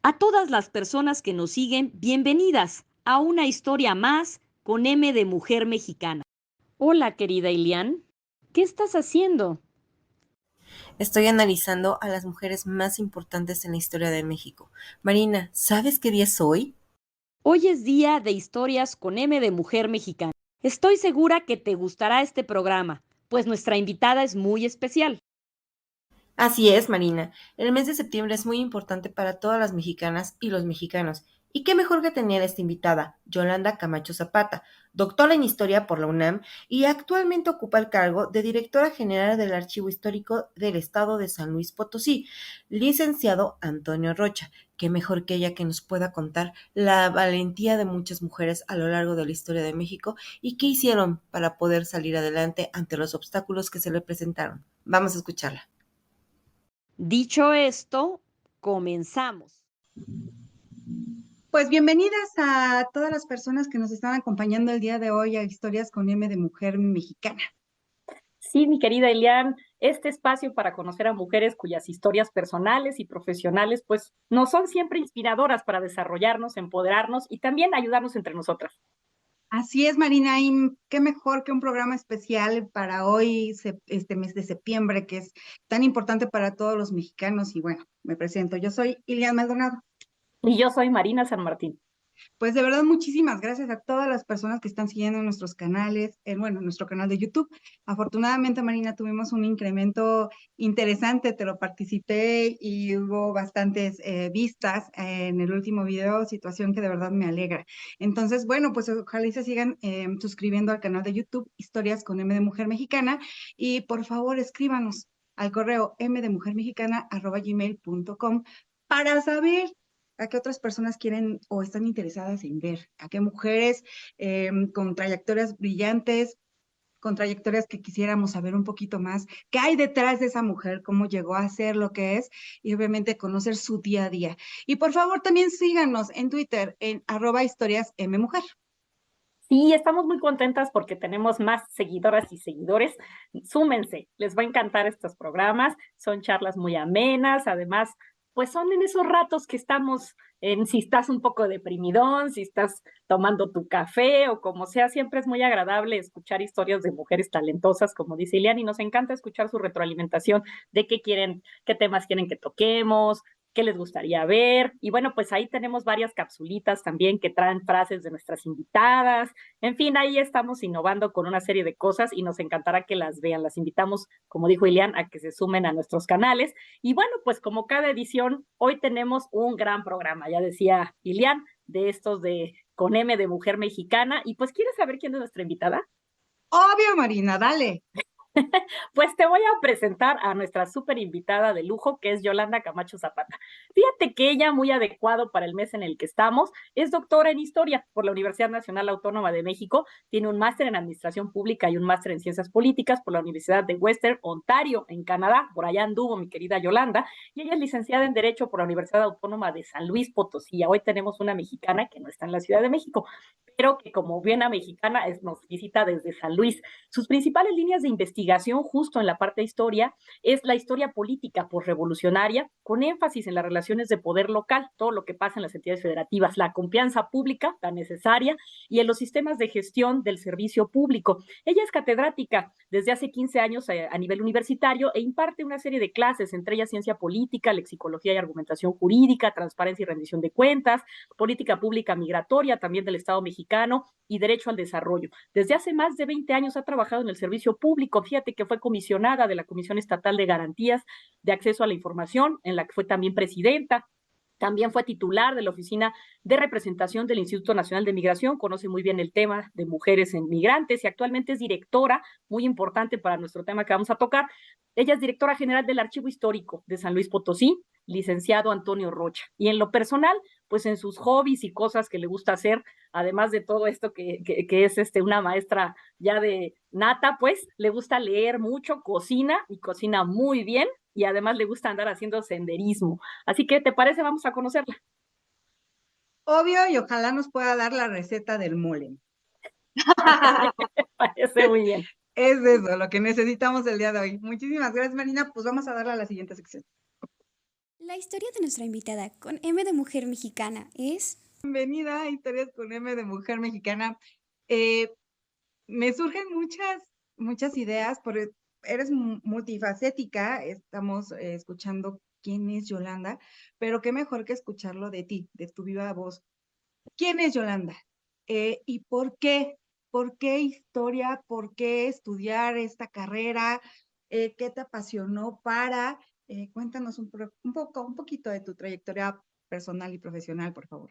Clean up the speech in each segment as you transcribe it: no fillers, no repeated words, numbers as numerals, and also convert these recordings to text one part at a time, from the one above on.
A todas las personas que nos siguen, bienvenidas a una historia más con M de Mujer Mexicana. Hola, querida Ilian, ¿qué estás haciendo? Estoy analizando a las mujeres más importantes en la historia de México. Marina, ¿sabes qué día es hoy? Hoy es día de historias con M de Mujer Mexicana. Estoy segura que te gustará este programa, pues nuestra invitada es muy especial. Así es, Marina. El mes de septiembre es muy importante para todas las mexicanas y los mexicanos. Y qué mejor que tener a esta invitada, Yolanda Camacho Zapata, doctora en Historia por la UNAM y actualmente ocupa el cargo de directora general del Archivo Histórico del Estado de San Luis Potosí, licenciado Antonio Rocha. Qué mejor que ella que nos pueda contar la valentía de muchas mujeres a lo largo de la historia de México y qué hicieron para poder salir adelante ante los obstáculos que se le presentaron. Vamos a escucharla. Dicho esto, comenzamos. Pues bienvenidas a todas las personas que nos están acompañando el día de hoy a Historias con M de Mujer Mexicana. Sí, mi querida Elian, este espacio para conocer a mujeres cuyas historias personales y profesionales pues no son siempre inspiradoras para desarrollarnos, empoderarnos y también ayudarnos entre nosotras. Así es, Marina, y qué mejor que un programa especial para hoy, este mes de septiembre, que es tan importante para todos los mexicanos. Y bueno, me presento, yo soy Ilian Maldonado. Y yo soy Marina San Martín. Pues de verdad, muchísimas gracias a todas las personas que están siguiendo nuestros canales, nuestro canal de YouTube. Afortunadamente, Marina, tuvimos un incremento interesante, te lo participé y hubo bastantes vistas en el último video, situación que de verdad me alegra. Entonces, bueno, pues ojalá y se sigan suscribiendo al canal de YouTube, Historias con M de Mujer Mexicana, y por favor escríbanos al correo mdemujermexicana@gmail.com para saber a qué otras personas quieren o están interesadas en ver, a qué mujeres con trayectorias brillantes, con trayectorias que quisiéramos saber un poquito más, qué hay detrás de esa mujer, cómo llegó a ser lo que es y obviamente conocer su día a día. Y por favor también síganos en Twitter en @historiasmmujer. Sí, estamos muy contentas porque tenemos más seguidoras y seguidores. Súmense, les va a encantar estos programas. Son charlas muy amenas, además, pues son en esos ratos que estamos en, si estás un poco deprimidón, si estás tomando tu café o como sea, siempre es muy agradable escuchar historias de mujeres talentosas, como dice Ileana, y nos encanta escuchar su retroalimentación de qué quieren, qué temas quieren que toquemos, qué les gustaría ver. Y bueno, pues ahí tenemos varias capsulitas también que traen frases de nuestras invitadas. En fin, ahí estamos innovando con una serie de cosas y nos encantará que las vean. Las invitamos, como dijo Ilian, a que se sumen a nuestros canales. Y bueno, pues como cada edición, hoy tenemos un gran programa, ya decía Ilian, de estos de con M de Mujer Mexicana. Y pues, ¿quieres saber quién es nuestra invitada? Obvio, Marina, dale. Pues te voy a presentar a nuestra súper invitada de lujo, que es Yolanda Camacho Zapata. Fíjate que ella, muy adecuado para el mes en el que estamos, es doctora en Historia por la Universidad Nacional Autónoma de México, tiene un máster en Administración Pública y un máster en Ciencias Políticas por la Universidad de Western Ontario, en Canadá, por allá anduvo mi querida Yolanda, y ella es licenciada en Derecho por la Universidad Autónoma de San Luis Potosí. Hoy tenemos una mexicana que no está en la Ciudad de México, pero que como buena mexicana nos visita desde San Luis. Sus principales líneas de investigación, justo en la parte de historia, es la historia política postrevolucionaria, con énfasis en las relaciones de poder local, todo lo que pasa en las entidades federativas, la confianza pública, la necesaria, y en los sistemas de gestión del servicio público. Ella es catedrática desde hace 15 años a nivel universitario e imparte una serie de clases, entre ellas ciencia política, lexicología y argumentación jurídica, transparencia y rendición de cuentas, política pública migratoria también del Estado mexicano y derecho al desarrollo. Desde hace más de 20 años ha trabajado en el servicio público. Fíjate que fue comisionada de la Comisión Estatal de Garantías de Acceso a la Información, en la que fue también presidenta. También fue titular de la Oficina de Representación del Instituto Nacional de Migración, conoce muy bien el tema de mujeres en migrantes y actualmente es directora, muy importante para nuestro tema que vamos a tocar. Ella es directora general del Archivo Histórico de San Luis Potosí, licenciado Antonio Rocha. Y en lo personal, pues en sus hobbies y cosas que le gusta hacer, además de todo esto que es una maestra ya de nata, pues le gusta leer mucho, cocina y cocina muy bien y además le gusta andar haciendo senderismo. Así que, ¿te parece? Vamos a conocerla. Obvio, y ojalá nos pueda dar la receta del mole. Me parece muy bien. Es eso lo que necesitamos el día de hoy. Muchísimas gracias, Marina. Pues vamos a darle a la siguiente sección. La historia de nuestra invitada con M de Mujer Mexicana es... Bienvenida a Historias con M de Mujer Mexicana. Eh, Me surgen muchas ideas, porque eres multifacética, estamos escuchando quién es Yolanda, pero qué mejor que escucharlo de ti, de tu viva voz. ¿Quién es Yolanda? ¿Y por qué? ¿Por qué historia? ¿Por qué estudiar esta carrera? ¿Qué te apasionó para? Cuéntanos un poquito de tu trayectoria personal y profesional, por favor.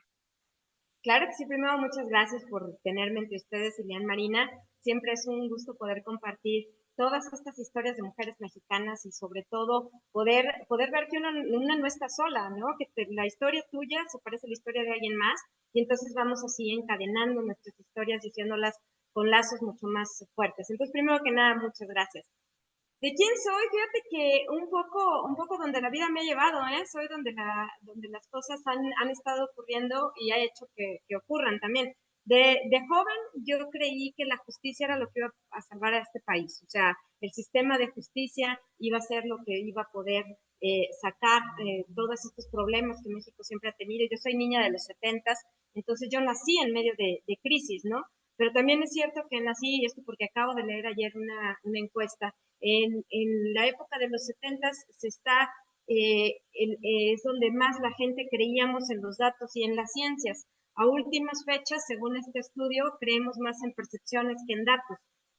Claro que sí, primero muchas gracias por tenerme entre ustedes, Ilian Marina. Siempre es un gusto poder compartir todas estas historias de mujeres mexicanas y sobre todo poder ver que una no está sola, ¿no? La historia tuya se parece a la historia de alguien más y entonces vamos así encadenando nuestras historias, diciéndolas con lazos mucho más fuertes. Entonces, primero que nada, muchas gracias. ¿De quién soy? Fíjate que un poco donde la vida me ha llevado, ¿eh? Soy donde las cosas han estado ocurriendo y ha hecho que ocurran también. De joven yo creí que la justicia era lo que iba a salvar a este país, o sea, el sistema de justicia iba a ser lo que iba a poder sacar todos estos problemas que México siempre ha tenido. Yo soy niña de los 70, entonces yo nací en medio de crisis, ¿no? Pero también es cierto que nací, y esto porque acabo de leer ayer una encuesta, en la época de los 70 es donde más la gente creíamos en los datos y en las ciencias. A últimas fechas, según este estudio, creemos más en percepciones que en datos.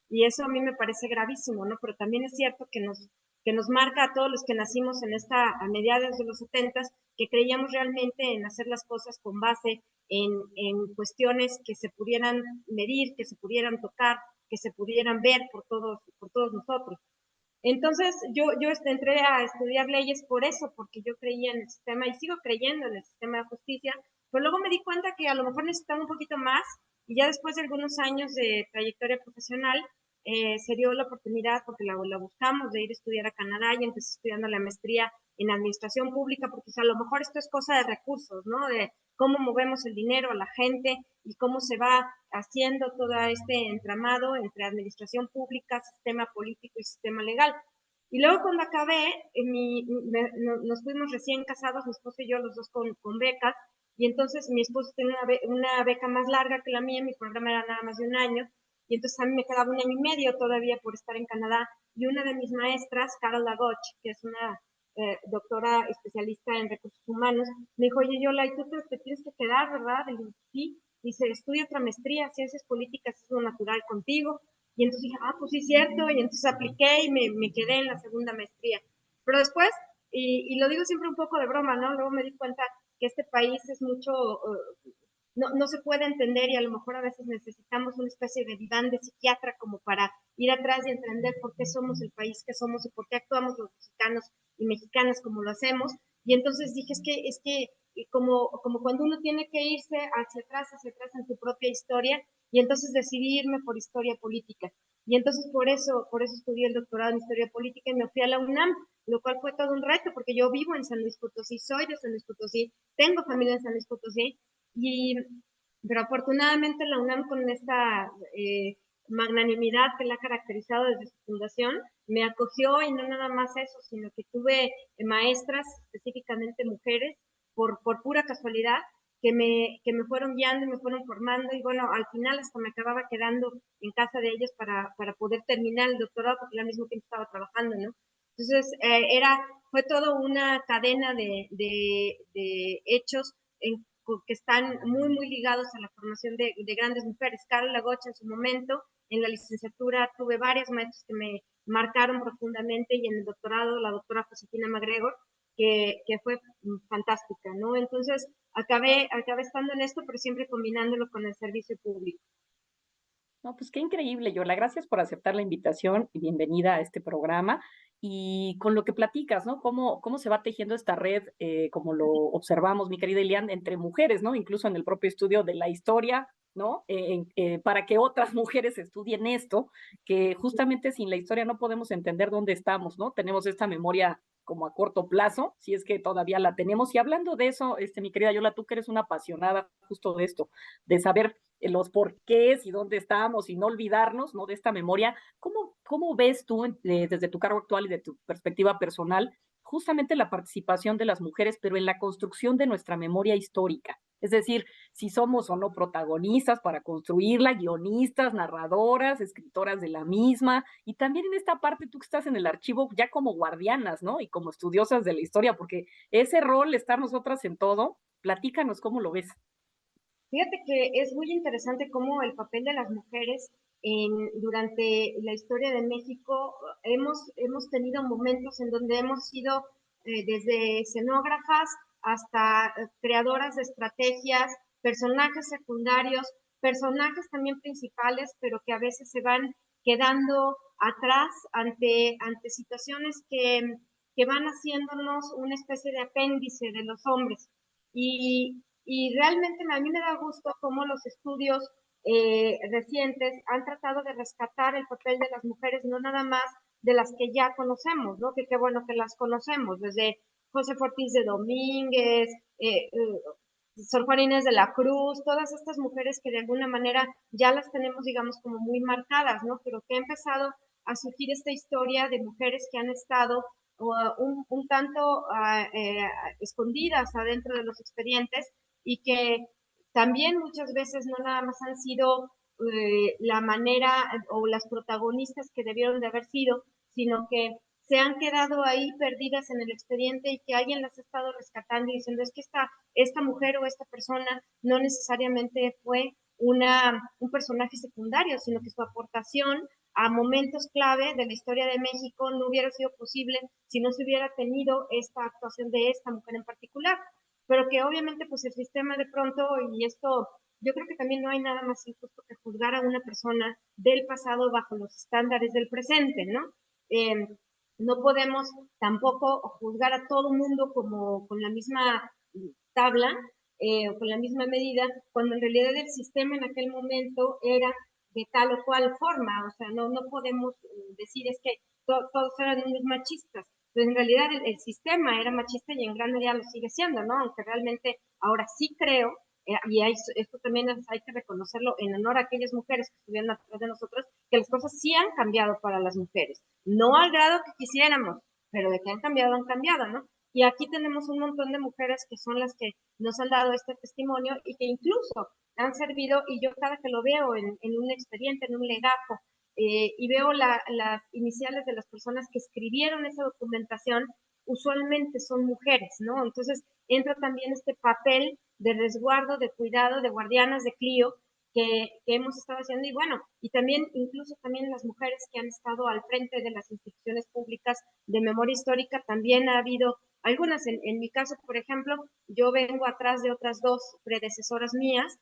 Y eso a mí me parece gravísimo, ¿no? Pero también es cierto que nos marca a todos los que nacimos a mediados de los 70, que creíamos realmente en hacer las cosas con base en cuestiones que se pudieran medir, que se pudieran tocar, que se pudieran ver por todos nosotros. Entonces, yo entré a estudiar leyes por eso, porque yo creía en el sistema y sigo creyendo en el sistema de justicia, pero luego me di cuenta que a lo mejor necesitaba un poquito más y ya después de algunos años de trayectoria profesional, se dio la oportunidad, porque la buscamos, de ir a estudiar a Canadá y empecé estudiando la maestría en administración pública, porque a lo mejor esto es cosa de recursos, ¿no? De cómo movemos el dinero a la gente y cómo se va haciendo todo este entramado entre administración pública, sistema político y sistema legal. Y luego cuando acabé, nos fuimos recién casados, mi esposo y yo, los dos con becas, y entonces mi esposo tenía una beca más larga que la mía, mi programa era nada más de un año, y entonces a mí me quedaba un año y medio todavía por estar en Canadá, y una de mis maestras, Carol Lagoch, que es una doctora especialista en recursos humanos, me dijo, oye, Yola, ¿y tú te tienes que quedar, verdad? Y le dije, sí. Dice, estudia otra maestría, ciencias políticas es lo natural contigo. Y entonces dije, pues sí, cierto. Y entonces apliqué y me quedé en la segunda maestría. Pero después, y lo digo siempre un poco de broma, ¿no? Luego me di cuenta que este país es mucho, no se puede entender y a lo mejor a veces necesitamos una especie de diván de psiquiatra como para ir atrás y entender por qué somos el país que somos y por qué actuamos los mexicanos y mexicanas como lo hacemos. Y entonces dije, es que como cuando uno tiene que irse hacia atrás en su propia historia, y entonces decidí irme por historia política. Y entonces por eso estudié el doctorado en historia política y me fui a la UNAM, lo cual fue todo un reto, porque yo vivo en San Luis Potosí, soy de San Luis Potosí, tengo familia en San Luis Potosí, y, pero afortunadamente la UNAM con esta magnanimidad que la ha caracterizado desde su fundación, me acogió y no nada más eso, sino que tuve maestras, específicamente mujeres, por pura casualidad, que me fueron guiando y me fueron formando y bueno, al final hasta me acababa quedando en casa de ellos para poder terminar el doctorado porque al mismo tiempo estaba trabajando, ¿no? Entonces, fue todo una cadena de hechos que están muy ligados a la formación de grandes mujeres. Carol Lagocha en su momento, en la licenciatura tuve varios maestros que me marcaron profundamente y en el doctorado la doctora Josefina MacGregor, que fue fantástica, ¿no? Entonces, acabé estando en esto, pero siempre combinándolo con el servicio público. No, pues qué increíble, Yola. Gracias por aceptar la invitación y bienvenida a este programa. Y con lo que platicas, ¿no? ¿Cómo se va tejiendo esta red, como lo observamos, mi querida Ilian, entre mujeres, ¿no? Incluso en el propio estudio de la historia, ¿no? Para que otras mujeres estudien esto, que justamente sin la historia no podemos entender dónde estamos, ¿no? Tenemos esta memoria como a corto plazo, si es que todavía la tenemos. Y hablando de eso, mi querida Yola, tú que eres una apasionada justo de esto, de saber los porqués y dónde estamos y no olvidarnos, ¿no? De esta memoria. ¿Cómo ves tú desde tu cargo actual y de tu perspectiva personal justamente la participación de las mujeres, pero en la construcción de nuestra memoria histórica. Es decir, si somos o no protagonistas para construirla, guionistas, narradoras, escritoras de la misma, y también en esta parte tú que estás en el archivo ya como guardianas, ¿no? Y como estudiosas de la historia, porque ese rol, estar nosotras en todo, platícanos cómo lo ves. Fíjate que es muy interesante cómo el papel de las mujeres durante la historia de México hemos tenido momentos en donde hemos sido desde escenógrafas hasta creadoras de estrategias, personajes secundarios, personajes también principales, pero que a veces se van quedando atrás ante situaciones que van haciéndonos una especie de apéndice de los hombres. Y realmente a mí me da gusto cómo los estudios recientes han tratado de rescatar el papel de las mujeres, no nada más de las que ya conocemos, ¿no? Que qué bueno que las conocemos, desde José Ortiz de Domínguez, Sor Juana Inés de la Cruz, todas estas mujeres que de alguna manera ya las tenemos, digamos, como muy marcadas, ¿no? Pero que ha empezado a surgir esta historia de mujeres que han estado un tanto escondidas adentro de los expedientes y que también muchas veces no nada más han sido la manera o las protagonistas que debieron de haber sido, sino que se han quedado ahí perdidas en el expediente y que alguien las ha estado rescatando y diciendo es que esta mujer o esta persona no necesariamente fue un personaje secundario, sino que su aportación a momentos clave de la historia de México no hubiera sido posible si no se hubiera tenido esta actuación de esta mujer en particular, pero que obviamente pues el sistema de pronto, y esto yo creo que también no hay nada más injusto que juzgar a una persona del pasado bajo los estándares del presente, ¿no? Eh, no podemos tampoco juzgar a todo mundo como con la misma tabla o con la misma medida, cuando en realidad el sistema en aquel momento era de tal o cual forma, o sea, no podemos decir es que todos eran unos machistas, pero en realidad el sistema era machista y en gran medida lo sigue siendo, ¿no? Aunque realmente ahora sí creo, esto también hay que reconocerlo en honor a aquellas mujeres que estuvieron atrás de nosotros, que las cosas sí han cambiado para las mujeres, no al grado que quisiéramos, pero de que han cambiado, ¿no? Y aquí tenemos un montón de mujeres que son las que nos han dado este testimonio y que incluso han servido, y yo cada que lo veo en un expediente, en un legajo, y veo las iniciales de las personas que escribieron esa documentación, usualmente son mujeres, ¿no? Entonces entra también este papel de resguardo, de cuidado, de guardianas de Clio que hemos estado haciendo y bueno, y también incluso también las mujeres que han estado al frente de las instituciones públicas de memoria histórica, también ha habido algunas, en mi caso, por ejemplo, yo vengo atrás de otras dos predecesoras mías,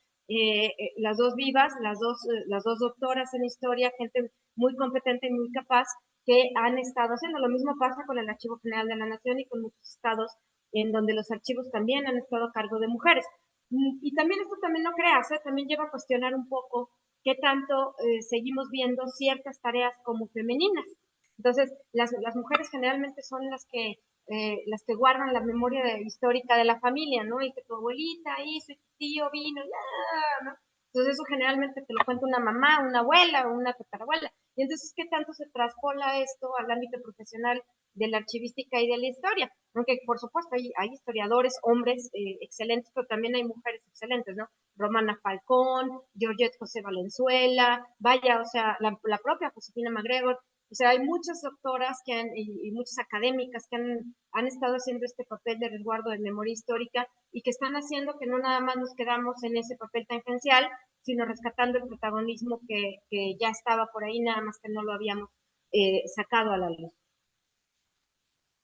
las dos vivas, las dos doctoras en historia, gente muy competente y muy capaz, que han estado haciendo. Lo mismo pasa con el Archivo General de la Nación y con muchos estados en donde los archivos también han estado a cargo de mujeres. Y también esto también no creas, también lleva a cuestionar un poco qué tanto seguimos viendo ciertas tareas como femeninas. Entonces, las mujeres generalmente son las que guardan la memoria histórica de la familia, ¿no? Y que tu abuelita hizo, y tu tío vino, ¿no? Entonces eso generalmente te lo cuenta una mamá, una abuela o una tatarabuela. Y entonces, ¿qué tanto se traspola esto al ámbito profesional de la archivística y de la historia? Aunque, por supuesto, hay historiadores, hombres excelentes, pero también hay mujeres excelentes, ¿no? Romana Falcón, Georgette José Valenzuela, vaya, o sea, la propia Josefina MacGregor, o sea, hay muchas doctoras y muchas académicas que han estado haciendo este papel de resguardo de memoria histórica y que están haciendo que no nada más nos quedamos en ese papel tangencial, sino rescatando el protagonismo que ya estaba por ahí, nada más que no lo habíamos sacado a la luz.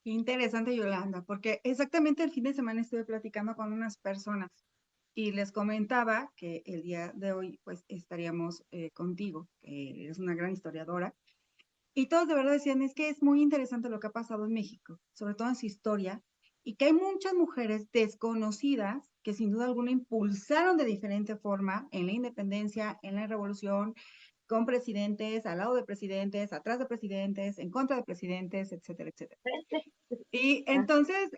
Interesante, Yolanda, porque exactamente el fin de semana estuve platicando con unas personas y les comentaba que el día de hoy pues estaríamos contigo, que eres una gran historiadora, y todos de verdad decían, es que es muy interesante lo que ha pasado en México, sobre todo en su historia, y que hay muchas mujeres desconocidas que sin duda alguna impulsaron de diferente forma en la independencia, en la revolución, con presidentes, al lado de presidentes, atrás de presidentes, en contra de presidentes, etcétera, etcétera. Y entonces,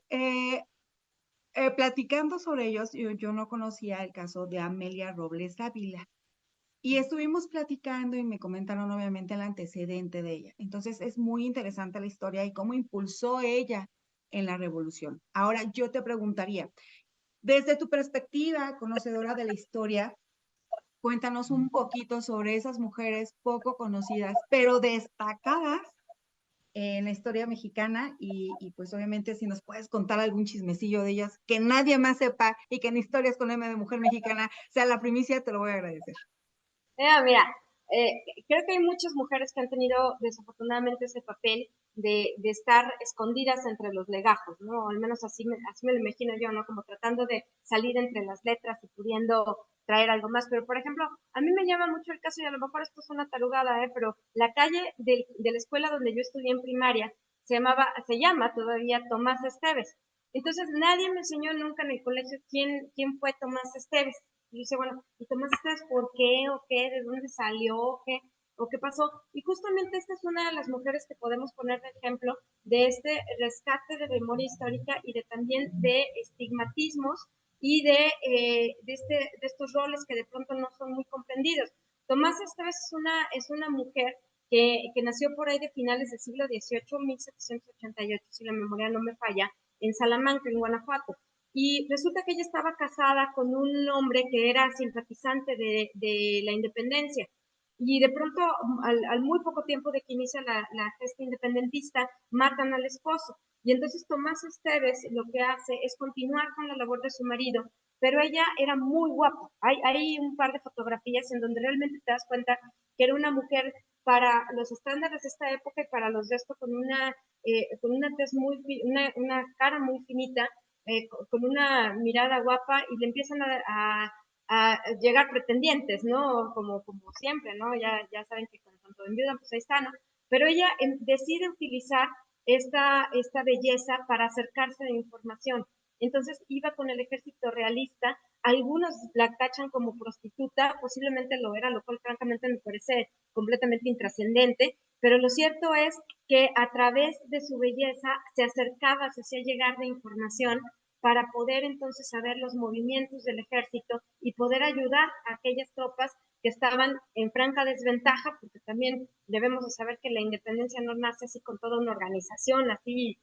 platicando sobre ellos, yo no conocía el caso de Amelia Robles Ávila. Y estuvimos platicando y me comentaron obviamente el antecedente de ella. Entonces es muy interesante la historia y cómo impulsó ella en la revolución. Ahora yo te preguntaría, desde tu perspectiva, conocedora de la historia, cuéntanos un poquito sobre esas mujeres poco conocidas, pero destacadas en la historia mexicana y pues obviamente si nos puedes contar algún chismecillo de ellas que nadie más sepa y que en Historias con M de Mujer Mexicana sea la primicia, te lo voy a agradecer. Mira, creo que hay muchas mujeres que han tenido desafortunadamente ese papel de estar escondidas entre los legajos, ¿no? Al menos así me lo imagino yo, ¿no? Como tratando de salir entre las letras y pudiendo traer algo más. Pero, por ejemplo, a mí me llama mucho el caso, y a lo mejor esto es una tarugada, pero la calle de la escuela donde yo estudié en primaria se llama todavía Tomás Esteves. Entonces, nadie me enseñó nunca en el colegio quién fue Tomás Esteves. Y dice, bueno, ¿y Tomás Esteves por qué o qué? ¿De dónde salió o qué pasó? Y justamente esta es una de las mujeres que podemos poner de ejemplo de este rescate de memoria histórica y de también de estigmatismos y de estos roles que de pronto no son muy comprendidos. Tomás Esteves es una mujer que nació por ahí de finales del siglo XVIII, 1788, si la memoria no me falla, en Salamanca, en Guanajuato. Y resulta que ella estaba casada con un hombre que era simpatizante de la independencia. Y de pronto, al muy poco tiempo de que inicia la gesta independentista, matan al esposo. Y entonces Tomás Esteves lo que hace es continuar con la labor de su marido, pero ella era muy guapa. Hay un par de fotografías en donde realmente te das cuenta que era una mujer para los estándares de esta época y para los de esto con una tez una cara muy finita, con una mirada guapa y le empiezan a llegar pretendientes, ¿no? Como siempre, ¿no? Ya saben que cuando enviudan, pues ahí está, ¿no? Pero ella decide utilizar esta belleza para acercarse a la información. Entonces iba con el ejército realista, algunos la tachan como prostituta, posiblemente lo era, lo cual francamente me parece completamente intrascendente, pero lo cierto es que a través de su belleza se acercaba, se hacía llegar de información para poder entonces saber los movimientos del ejército y poder ayudar a aquellas tropas que estaban en franca desventaja, porque también debemos de saber que la independencia no nace así con toda una organización así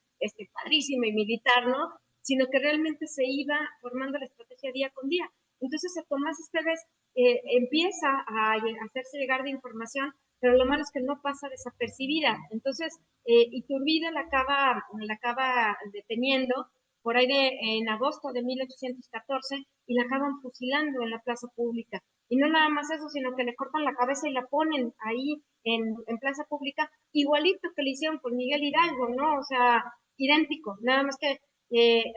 padrísima y militar, ¿no? Sino que realmente se iba formando la estrategia día con día. Entonces Tomás Esteves empieza a hacerse llegar de información, pero lo malo es que no pasa desapercibida. Entonces, Iturbide la acaba deteniendo por ahí en agosto de 1814 y la acaban fusilando en la plaza pública. Y no nada más eso, sino que le cortan la cabeza y la ponen ahí en plaza pública, igualito que le hicieron con Miguel Hidalgo, ¿no? O sea, idéntico, nada más que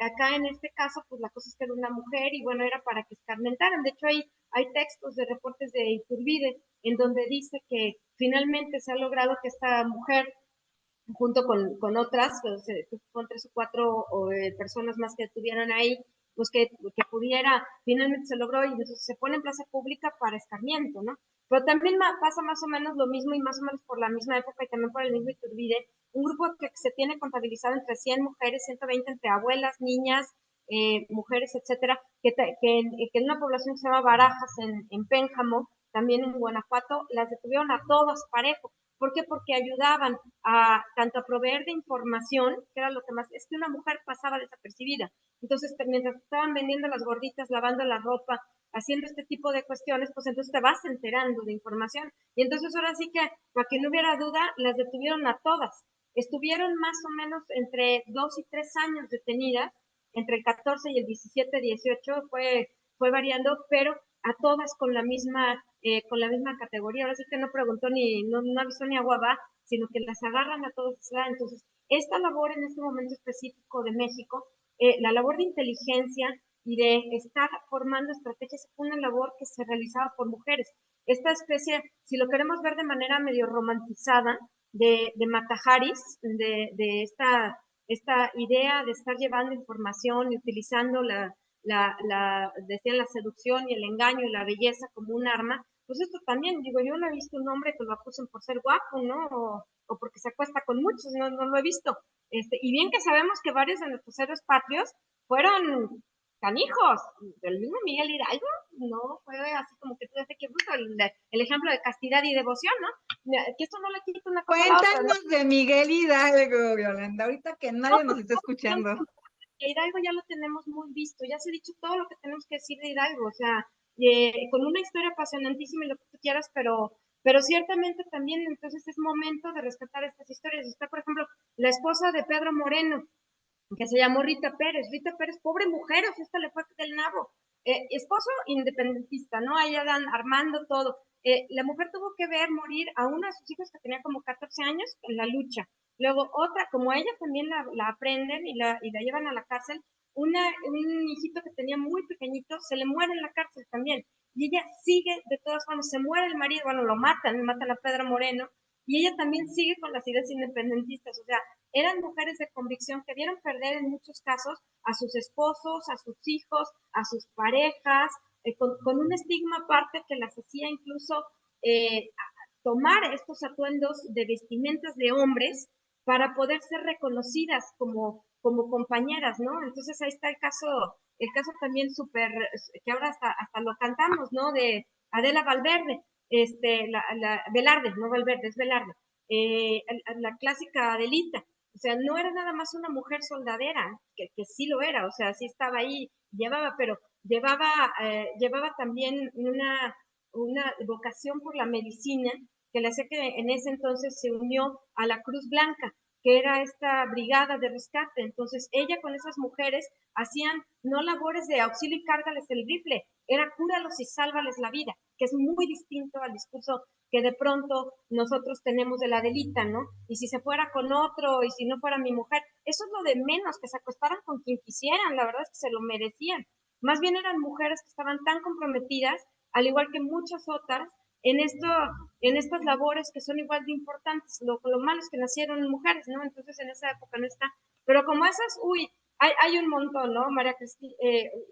acá en este caso, pues la cosa es que era una mujer y bueno, era para que escarmentaran. De hecho, hay textos de reportes de Iturbide en donde dice que finalmente se ha logrado que esta mujer junto con otras, pues, con 3 o 4 personas más que estuvieran ahí, pues que pudiera, finalmente se logró y entonces se pone en plaza pública para escarmiento, ¿no? Pero también pasa más o menos lo mismo y más o menos por la misma época y también por el mismo Iturbide, un grupo que se tiene contabilizado entre 100 mujeres, 120 entre abuelas, niñas, mujeres, etcétera, que en una población que se llama Barajas en Pénjamo, también en Guanajuato, las detuvieron a todas parejo. ¿Por qué? Porque ayudaban tanto a proveer de información, que era lo que más, es que una mujer pasaba desapercibida. Entonces, mientras estaban vendiendo las gorditas, lavando la ropa, haciendo este tipo de cuestiones, pues entonces te vas enterando de información. Y entonces ahora sí que, para que no hubiera duda, las detuvieron a todas. Estuvieron más o menos entre 2 y 3 años detenidas, entre el 14 y el 17, 18, fue variando, pero a todas con la misma categoría. Ahora sí que no preguntó no avisó ni agua va, sino que las agarran a todos. Entonces, esta labor en este momento específico de México, la labor de inteligencia y de estar formando estrategias, fue una labor que se realizaba por mujeres. Esta especie, si lo queremos ver de manera medio romantizada, de Matajaris, de esta idea de estar llevando información y utilizando decían la seducción y el engaño y la belleza como un arma, pues esto también, digo, yo no he visto un hombre que lo acusen por ser guapo, ¿no? O porque se acuesta con muchos, no lo he visto. Y bien que sabemos que varios de nuestros héroes patrios fueron canijos, del mismo Miguel Hidalgo, no fue así como que tú dices que bruto, el ejemplo de castidad y devoción, ¿no? mira, que esto no le quita una cosa a la otra, ¿no? Cuéntanos de Miguel Hidalgo, Yolanda, ahorita que nadie nos está escuchando. Hidalgo ya lo tenemos muy visto, ya se ha dicho todo lo que tenemos que decir de Hidalgo, o sea, con una historia apasionantísima y lo que tú quieras, pero ciertamente también entonces es momento de rescatar estas historias. Está, por ejemplo, la esposa de Pedro Moreno, que se llamó Rita Pérez. Rita Pérez, pobre mujer, o sea, esta le fue del nabo. Esposo independentista, ¿no? Ahí dan armando todo. La mujer tuvo que ver morir a uno de sus hijos que tenía como 14 años en la lucha. Luego otra, como ella también la aprenden y la llevan a la cárcel, un hijito que tenía muy pequeñito se le muere en la cárcel también. Y ella sigue, de todas formas, se muere el marido, bueno, lo matan a Pedro Moreno, y ella también sigue con las ideas independentistas. O sea, eran mujeres de convicción que vieron perder en muchos casos a sus esposos, a sus hijos, a sus parejas, con un estigma aparte que las hacía incluso tomar estos atuendos de vestimentas de hombres para poder ser reconocidas como compañeras, ¿no? Entonces ahí está el caso también súper, que ahora hasta lo cantamos, ¿no? De Adela Valverde, Velarde, no Valverde, es Velarde, la clásica Adelita. O sea, no era nada más una mujer soldadera, que sí lo era, o sea, sí estaba ahí, pero llevaba también una vocación por la medicina que le hace que en ese entonces se unió a la Cruz Blanca, que era esta brigada de rescate. Entonces ella con esas mujeres hacían no labores de auxilio y cárgales el rifle, era cúralos y sálvales la vida, que es muy distinto al discurso que de pronto nosotros tenemos de la delita, ¿no? Y si se fuera con otro, y si no fuera mi mujer, eso es lo de menos, que se acostaran con quien quisieran, la verdad es que se lo merecían. Más bien eran mujeres que estaban tan comprometidas, al igual que muchas otras, en estas labores que son igual de importantes. Lo malo es que nacieron mujeres, ¿no? Entonces en esa época no está. Pero como esas, hay un montón, ¿no? María Cristina,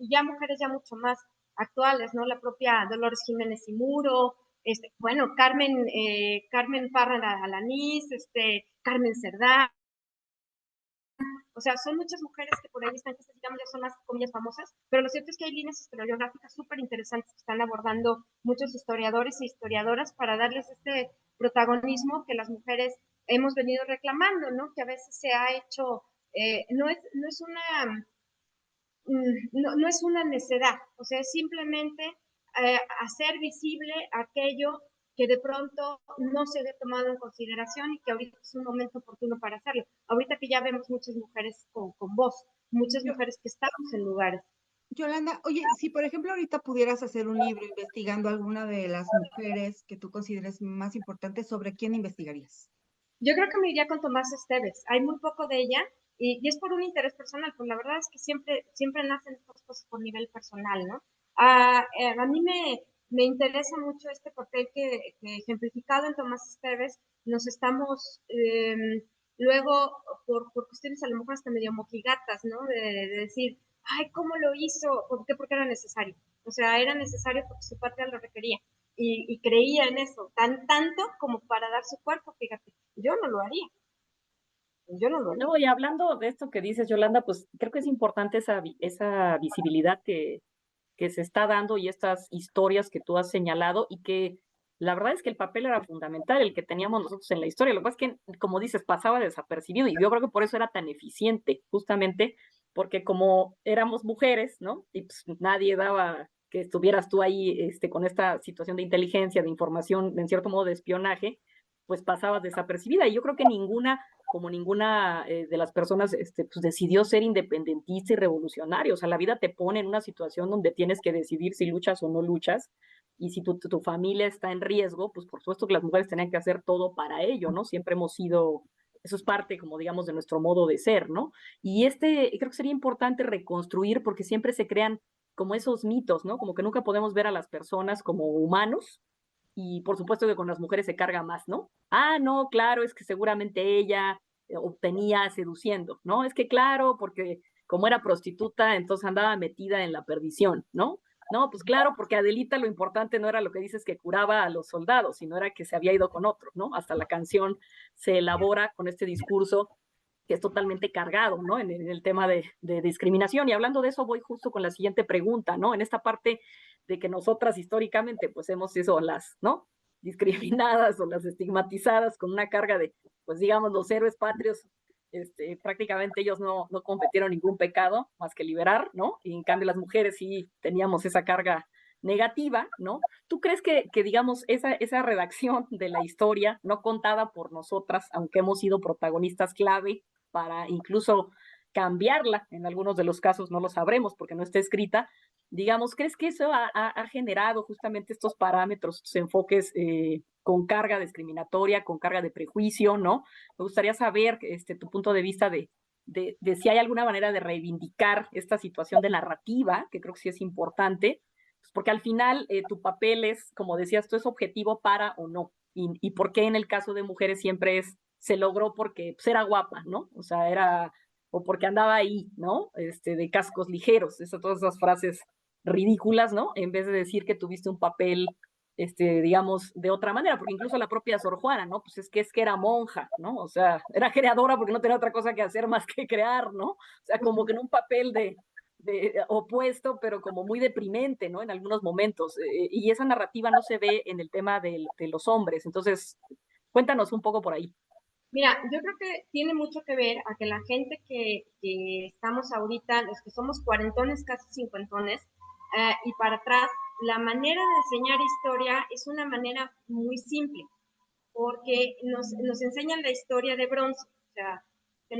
ya mujeres ya mucho más actuales, ¿no? La propia Dolores Jiménez y Muro, bueno, Carmen Parra Alanís, Carmen Cerdá. O sea, son muchas mujeres que por ahí están, que digamos ya son las comillas famosas, pero lo cierto es que hay líneas historiográficas súper interesantes que están abordando muchos historiadores e historiadoras para darles este protagonismo que las mujeres hemos venido reclamando, ¿no? Que a veces se ha hecho, no es una necedad, o sea, es simplemente hacer visible aquello que de pronto no se había tomado en consideración y que ahorita es un momento oportuno para hacerlo. Ahorita que ya vemos muchas mujeres con voz, muchas mujeres que estamos en lugares. Yolanda, oye, si por ejemplo ahorita pudieras hacer un libro investigando alguna de las mujeres que tú consideres más importantes, ¿sobre quién investigarías? Yo creo que me iría con Tomás Esteves. Hay muy poco de ella y es por un interés personal, pues la verdad es que siempre nacen estas cosas por nivel personal, ¿no? A mí me interesa mucho este papel que ejemplificado en Tomás Esteves nos estamos luego por cuestiones a lo mejor hasta medio mojigatas, ¿no? De decir, ay, ¿cómo lo hizo? ¿Por qué? Porque era necesario. O sea, era necesario porque su patria lo requería y creía en eso, tanto como para dar su cuerpo, fíjate. Yo no lo haría. Yo no lo haría. No, y hablando de esto que dices, Yolanda, pues creo que es importante esa visibilidad que se está dando y estas historias que tú has señalado y que la verdad es que el papel era fundamental, el que teníamos nosotros en la historia. Lo que pasa es que, como dices, pasaba desapercibido y yo creo que por eso era tan eficiente, justamente porque como éramos mujeres, ¿no? Y pues nadie daba que estuvieras tú ahí con esta situación de inteligencia, de información, en cierto modo de espionaje, pues pasabas desapercibida. Y yo creo que ninguna de las personas pues decidió ser independentista y revolucionario. O sea, la vida te pone en una situación donde tienes que decidir si luchas o no luchas. Y si tu familia está en riesgo, pues por supuesto que las mujeres tenían que hacer todo para ello, ¿no? Siempre hemos sido, eso es parte, como digamos, de nuestro modo de ser, ¿no? Y creo que sería importante reconstruir porque siempre se crean como esos mitos, ¿no? Como que nunca podemos ver a las personas como humanos, y por supuesto que con las mujeres se carga más, ¿no? Ah, no, claro, es que seguramente ella obtenía seduciendo, ¿no? Es que claro, porque como era prostituta, entonces andaba metida en la perdición, ¿no? No, pues claro, porque Adelita lo importante no era lo que dices que curaba a los soldados, sino era que se había ido con otro, ¿no? Hasta la canción se elabora con este discurso que es totalmente cargado, ¿no? En el tema de discriminación. Y hablando de eso, voy justo con la siguiente pregunta, ¿no? En esta parte de que nosotras históricamente, pues hemos sido ¿no? discriminadas o las estigmatizadas con una carga de, pues digamos, los héroes patrios, prácticamente ellos no cometieron ningún pecado más que liberar, ¿no? Y en cambio las mujeres sí teníamos esa carga negativa, ¿no? ¿Tú crees que digamos, esa redacción de la historia, no contada por nosotras, aunque hemos sido protagonistas clave para incluso cambiarla, en algunos de los casos no lo sabremos porque no está escrita, digamos, ¿crees que eso ha generado justamente estos parámetros, estos enfoques con carga discriminatoria, con carga de prejuicio, ¿no? Me gustaría saber tu punto de vista de si hay alguna manera de reivindicar esta situación de narrativa, que creo que sí es importante, pues porque al final tu papel es, como decías tú, es objetivo para o no. Y por qué en el caso de mujeres siempre se logró porque pues, era guapa, ¿no? O sea, o porque andaba ahí, ¿no? De cascos ligeros, todas esas frases ridículas, ¿no? En vez de decir que tuviste un papel, digamos, de otra manera, porque incluso la propia Sor Juana, ¿no? Pues es que era monja, ¿no? O sea, era creadora porque no tenía otra cosa que hacer más que crear, ¿no? O sea, como que en un papel de opuesto, pero como muy deprimente, ¿no? En algunos momentos. Y esa narrativa no se ve en el tema de los hombres. Entonces, cuéntanos un poco por ahí. Mira, yo creo que tiene mucho que ver a que la gente que estamos ahorita, los que somos cuarentones, casi cincuentones, y para atrás, la manera de enseñar historia es una manera muy simple, porque nos enseñan la historia de bronce, o sea, que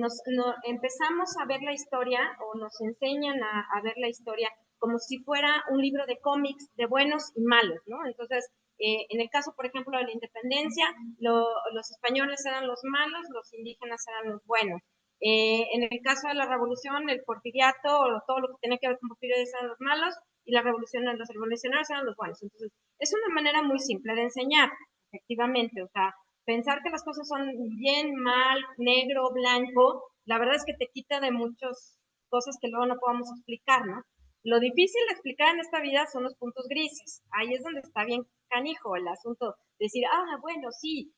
empezamos a ver la historia o nos enseñan a ver la historia como si fuera un libro de cómics de buenos y malos, ¿no? Entonces, en el caso, por ejemplo, de la independencia, los españoles eran los malos, los indígenas eran los buenos. En el caso de la revolución, el porfiriato, o todo lo que tenía que ver con porfirio eran los malos, y los revolucionarios eran los buenos. Entonces, es una manera muy simple de enseñar, efectivamente, o sea, pensar que las cosas son bien, mal, negro, blanco, la verdad es que te quita de muchas cosas que luego no podamos explicar, ¿no? Lo difícil de explicar en esta vida son los puntos grises. Ahí es donde está bien canijo el asunto. Decir, bueno, sí,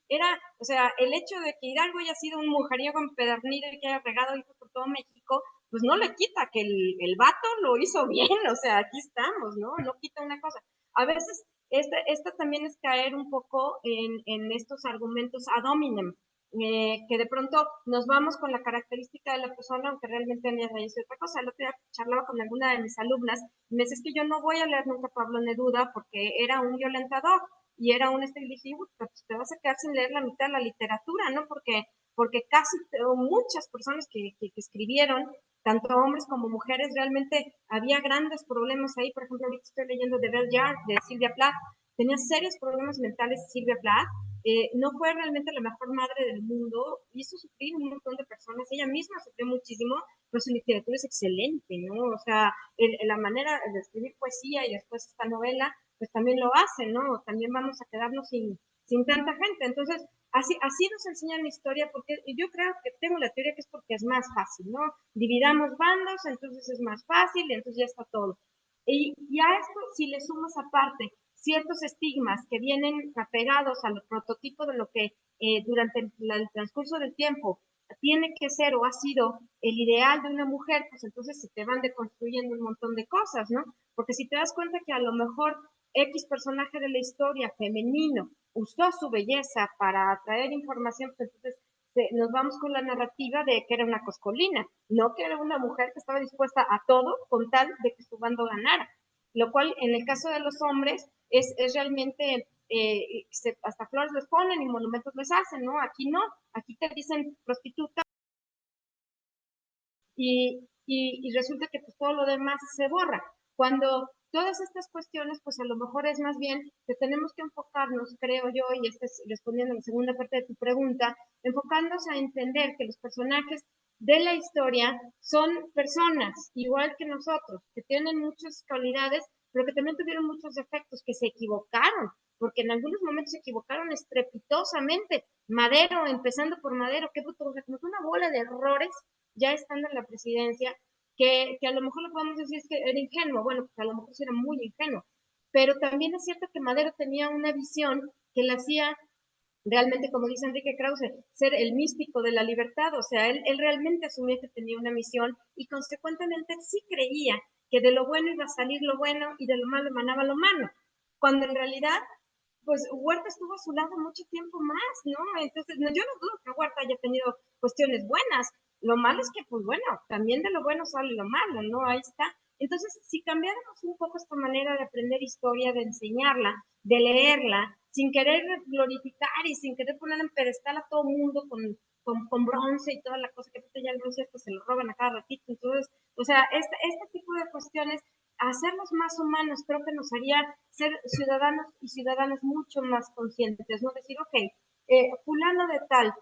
o sea, el hecho de que Hidalgo haya sido un mujeriego empedernido y que haya regado hijos por todo México, pues no le quita que el vato lo hizo bien, o sea, aquí estamos, ¿no? No quita una cosa. A veces, esta también es caer un poco en estos argumentos ad hominem, que de pronto nos vamos con la característica de la persona, aunque realmente en ella dice otra cosa. El otro día charlaba con alguna de mis alumnas y me dice, es que yo no voy a leer nunca a Pablo Neruda porque era un violentador y era un y dije, pues te vas a quedar sin leer la mitad de la literatura, ¿no? Porque casi muchas personas que escribieron, tanto hombres como mujeres, realmente había grandes problemas ahí. Por ejemplo, ahorita estoy leyendo The Bell Jar de Silvia Plath, tenía serios problemas mentales Silvia Plath, no fue realmente la mejor madre del mundo, hizo sufrir un montón de personas, ella misma sufrió muchísimo, pero su literatura es excelente, ¿no? O sea, la manera de escribir poesía y después esta novela, pues también lo hace, ¿no? También vamos a quedarnos sin tanta gente. Entonces, así nos enseñan la historia, porque yo creo que tengo la teoría que es porque es más fácil, ¿no? Dividamos bandos, entonces es más fácil, y entonces ya está todo. Y a esto, si le sumas aparte ciertos estigmas que vienen apegados al prototipo de lo que durante el transcurso del tiempo tiene que ser o ha sido el ideal de una mujer, pues entonces se te van deconstruyendo un montón de cosas, ¿no? Porque si te das cuenta que a lo mejor X personaje de la historia femenino usó su belleza para atraer información, pues entonces nos vamos con la narrativa de que era una coscolina, no que era una mujer que estaba dispuesta a todo con tal de que su bando ganara. Lo cual en el caso de los hombres es realmente, hasta flores les ponen y monumentos les hacen, ¿no? Aquí no, aquí te dicen prostituta y resulta que pues todo lo demás se borra. Cuando todas estas cuestiones, pues a lo mejor es más bien que tenemos que enfocarnos, creo yo, y es respondiendo a la segunda parte de tu pregunta, enfocarnos a entender que los personajes de la historia son personas, igual que nosotros, que tienen muchas cualidades, pero que también tuvieron muchos defectos, que se equivocaron, porque en algunos momentos se equivocaron estrepitosamente. Madero, empezando por Madero, que bruto, o sea, como que una bola de errores ya estando en la presidencia, que a lo mejor lo podemos decir es que era ingenuo, bueno, pues a lo mejor sí era muy ingenuo, pero también es cierto que Madero tenía una visión que le hacía realmente, como dice Enrique Krause, ser el místico de la libertad, o sea, él realmente asumía que tenía una misión y consecuentemente sí creía que de lo bueno iba a salir lo bueno y de lo malo emanaba lo malo, cuando en realidad pues Huerta estuvo a su lado mucho tiempo más, ¿no? Entonces, no, yo no dudo que Huerta haya tenido cuestiones buenas. Lo malo es que, pues bueno, también de lo bueno sale lo malo, ¿no? Ahí está. Entonces, si cambiáramos un poco esta manera de aprender historia, de enseñarla, de leerla, sin querer glorificar y sin querer poner en pedestal a todo mundo con bronce y toda la cosa, que ya el bronce esto se lo roban a cada ratito. Entonces, o sea, este tipo de cuestiones hacerlos más humanos creo que nos haría ser ciudadanos y ciudadanas mucho más conscientes, ¿no? Decir, ok, fulano de tal,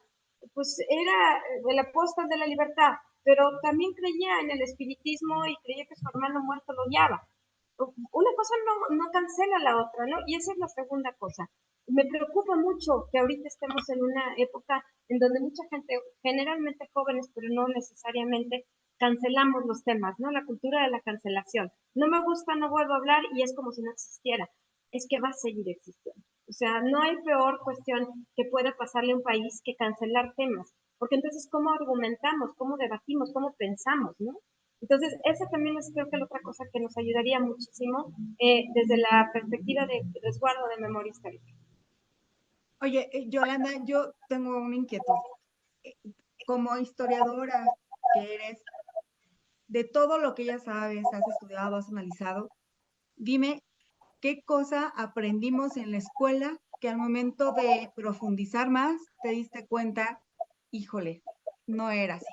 pues era el apóstol de la libertad, pero también creía en el espiritismo y creía que su hermano muerto lo odiaba. Una cosa no cancela la otra, ¿no? Y esa es la segunda cosa. Me preocupa mucho que ahorita estemos en una época en donde mucha gente, generalmente jóvenes, pero no necesariamente, cancelamos los temas, ¿no? La cultura de la cancelación. No me gusta, no vuelvo a hablar y es como si no existiera. Es que va a seguir existiendo. O sea, no hay peor cuestión que pueda pasarle a un país que cancelar temas. Porque entonces, ¿cómo argumentamos? ¿Cómo debatimos? ¿Cómo pensamos? ¿No? Entonces, esa también es creo que la otra cosa que nos ayudaría muchísimo desde la perspectiva de resguardo de memoria histórica. Oye, Yolanda, yo tengo una inquietud. Eh, Como historiadora que eres, de todo lo que ya sabes, has estudiado, has analizado, dime qué cosa aprendimos en la escuela que al momento de profundizar más te diste cuenta, híjole, no era así.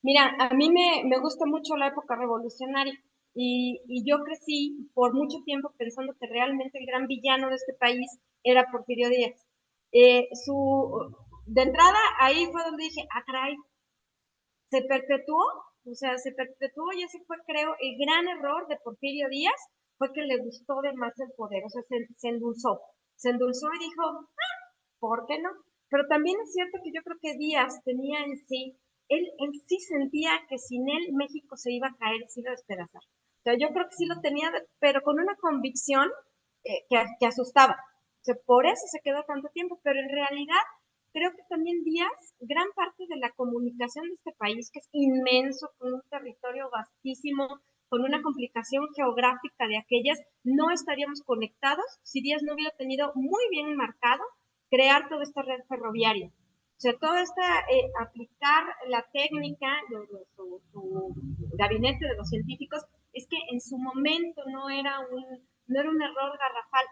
Mira, a mí me gusta mucho la época revolucionaria y yo crecí por mucho tiempo pensando que realmente el gran villano de este país era Porfirio Díaz. De entrada, ahí fue donde dije, ah, caray, se perpetuó, o sea, se perpetuó y ese fue, creo, el gran error de Porfirio Díaz, fue que le gustó de más el poder, o sea, se endulzó y dijo, ¿por qué no? Pero también es cierto que yo creo que Díaz tenía en sí, él sí sentía que sin él México se iba a caer, se iba a despedazar. O sea, yo creo que sí lo tenía, pero con una convicción que asustaba. O sea, por eso se quedó tanto tiempo, pero en realidad creo que también Díaz, gran parte de la comunicación de este país, que es inmenso, con un territorio vastísimo, con una complicación geográfica de aquellas, no estaríamos conectados si Díaz no hubiera tenido muy bien marcado crear toda esta red ferroviaria. O sea, toda esta, aplicar la técnica de su gabinete de los científicos, es que en su momento no era un error garrafal.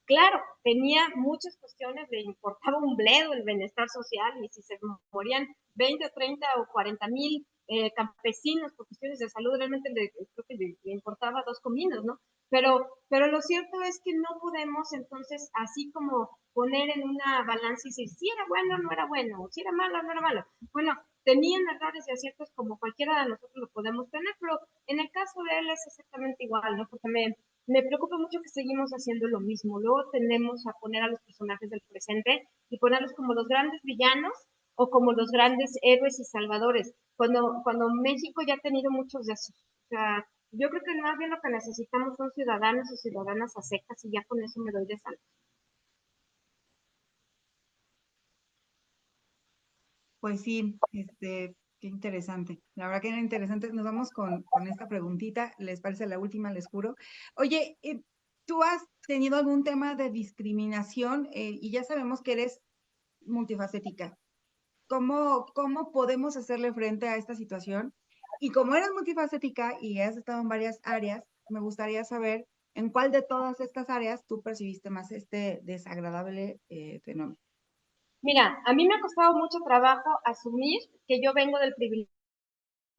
Claro, tenía muchas cuestiones, le importaba un bledo el bienestar social y si se morían 20 o 30 o 40,000 campesinos por cuestiones de salud, realmente creo que le importaba dos cominos, ¿no? Pero lo cierto es que no podemos entonces así como poner en una balanza y decir si era bueno o no era bueno, si era malo o no era malo. Bueno, tenían errores y aciertos como cualquiera de nosotros lo podemos tener, pero en el caso de él es exactamente igual, ¿no? Porque me preocupa mucho que seguimos haciendo lo mismo. Luego tendemos a poner a los personajes del presente y ponerlos como los grandes villanos o como los grandes héroes y salvadores, cuando México ya ha tenido muchos de esos. O sea, yo creo que más bien lo que necesitamos son ciudadanos y ciudadanas a secas y ya con eso me doy de salto. Pues sí, qué interesante. La verdad que era interesante. Nos vamos con esta preguntita. ¿Les parece la última? Les juro. Oye, ¿tú has tenido algún tema de discriminación? Y ya sabemos que eres multifacética. ¿Cómo podemos hacerle frente a esta situación? Y como eres multifacética y has estado en varias áreas, me gustaría saber en cuál de todas estas áreas tú percibiste más este desagradable fenómeno. Mira, a mí me ha costado mucho trabajo asumir que yo vengo del privilegio.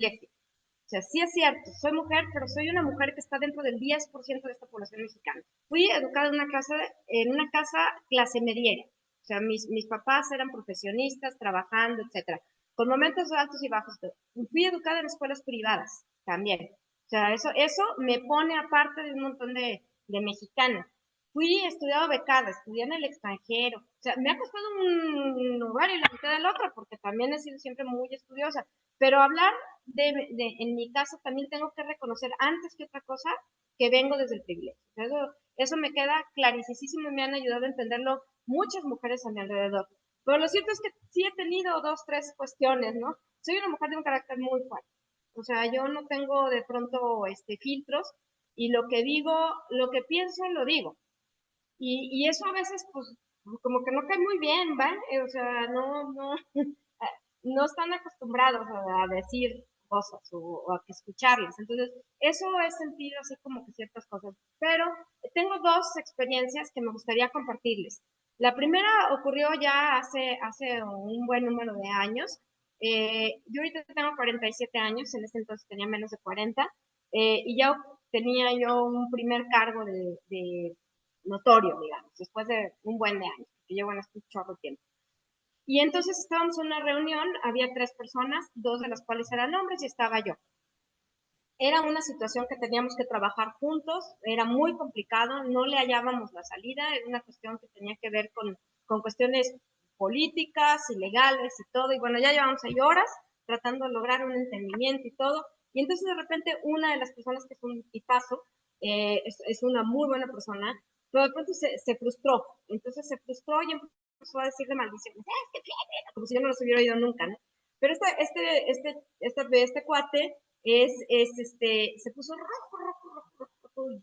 O sea, sí es cierto, soy mujer, pero soy una mujer que está dentro del 10% de esta población mexicana. Fui educada en una casa clase mediera. O sea, mis papás eran profesionistas, trabajando, etcétera, con momentos altos y bajos. Fui educada en escuelas privadas también. O sea, eso me pone aparte de un montón de mexicanas. Fui estudiado becada, estudié en el extranjero. O sea, me ha costado un lugar y la mitad del otro, porque también he sido siempre muy estudiosa. Pero hablar en mi caso también tengo que reconocer antes que otra cosa que vengo desde el privilegio. Eso me queda clarísimo y me han ayudado a entenderlo muchas mujeres a mi alrededor. Pero lo cierto es que sí he tenido dos, tres cuestiones, ¿no? Soy una mujer de un carácter muy fuerte. O sea, yo no tengo de pronto filtros y lo que digo, lo que pienso, lo digo. Y eso a veces, pues, como que no cae muy bien, ¿va? O sea, no están acostumbrados a decir cosas o a escucharlas. Entonces, eso he sentido así como que ciertas cosas. Pero tengo dos experiencias que me gustaría compartirles. La primera ocurrió ya hace un buen número de años. Yo ahorita tengo 47 años, en ese entonces tenía menos de 40, y ya tenía yo un primer cargo de notorio, digamos, después de un buen de años, que llevo en este chorro tiempo. Y entonces estábamos en una reunión, había 3 personas, 2 de las cuales eran hombres y estaba yo. Era una situación que teníamos que trabajar juntos, era muy complicado, no le hallábamos la salida, era una cuestión que tenía que ver con cuestiones políticas y legales y todo, y bueno, ya llevamos ahí horas tratando de lograr un entendimiento y todo, y entonces de repente una de las personas que es un tipazo, es una muy buena persona, pero de pronto se frustró, entonces se frustró y empezó a decirle maldiciones, como si yo no los hubiera oído nunca, ¿no? Pero este cuate se puso rojo,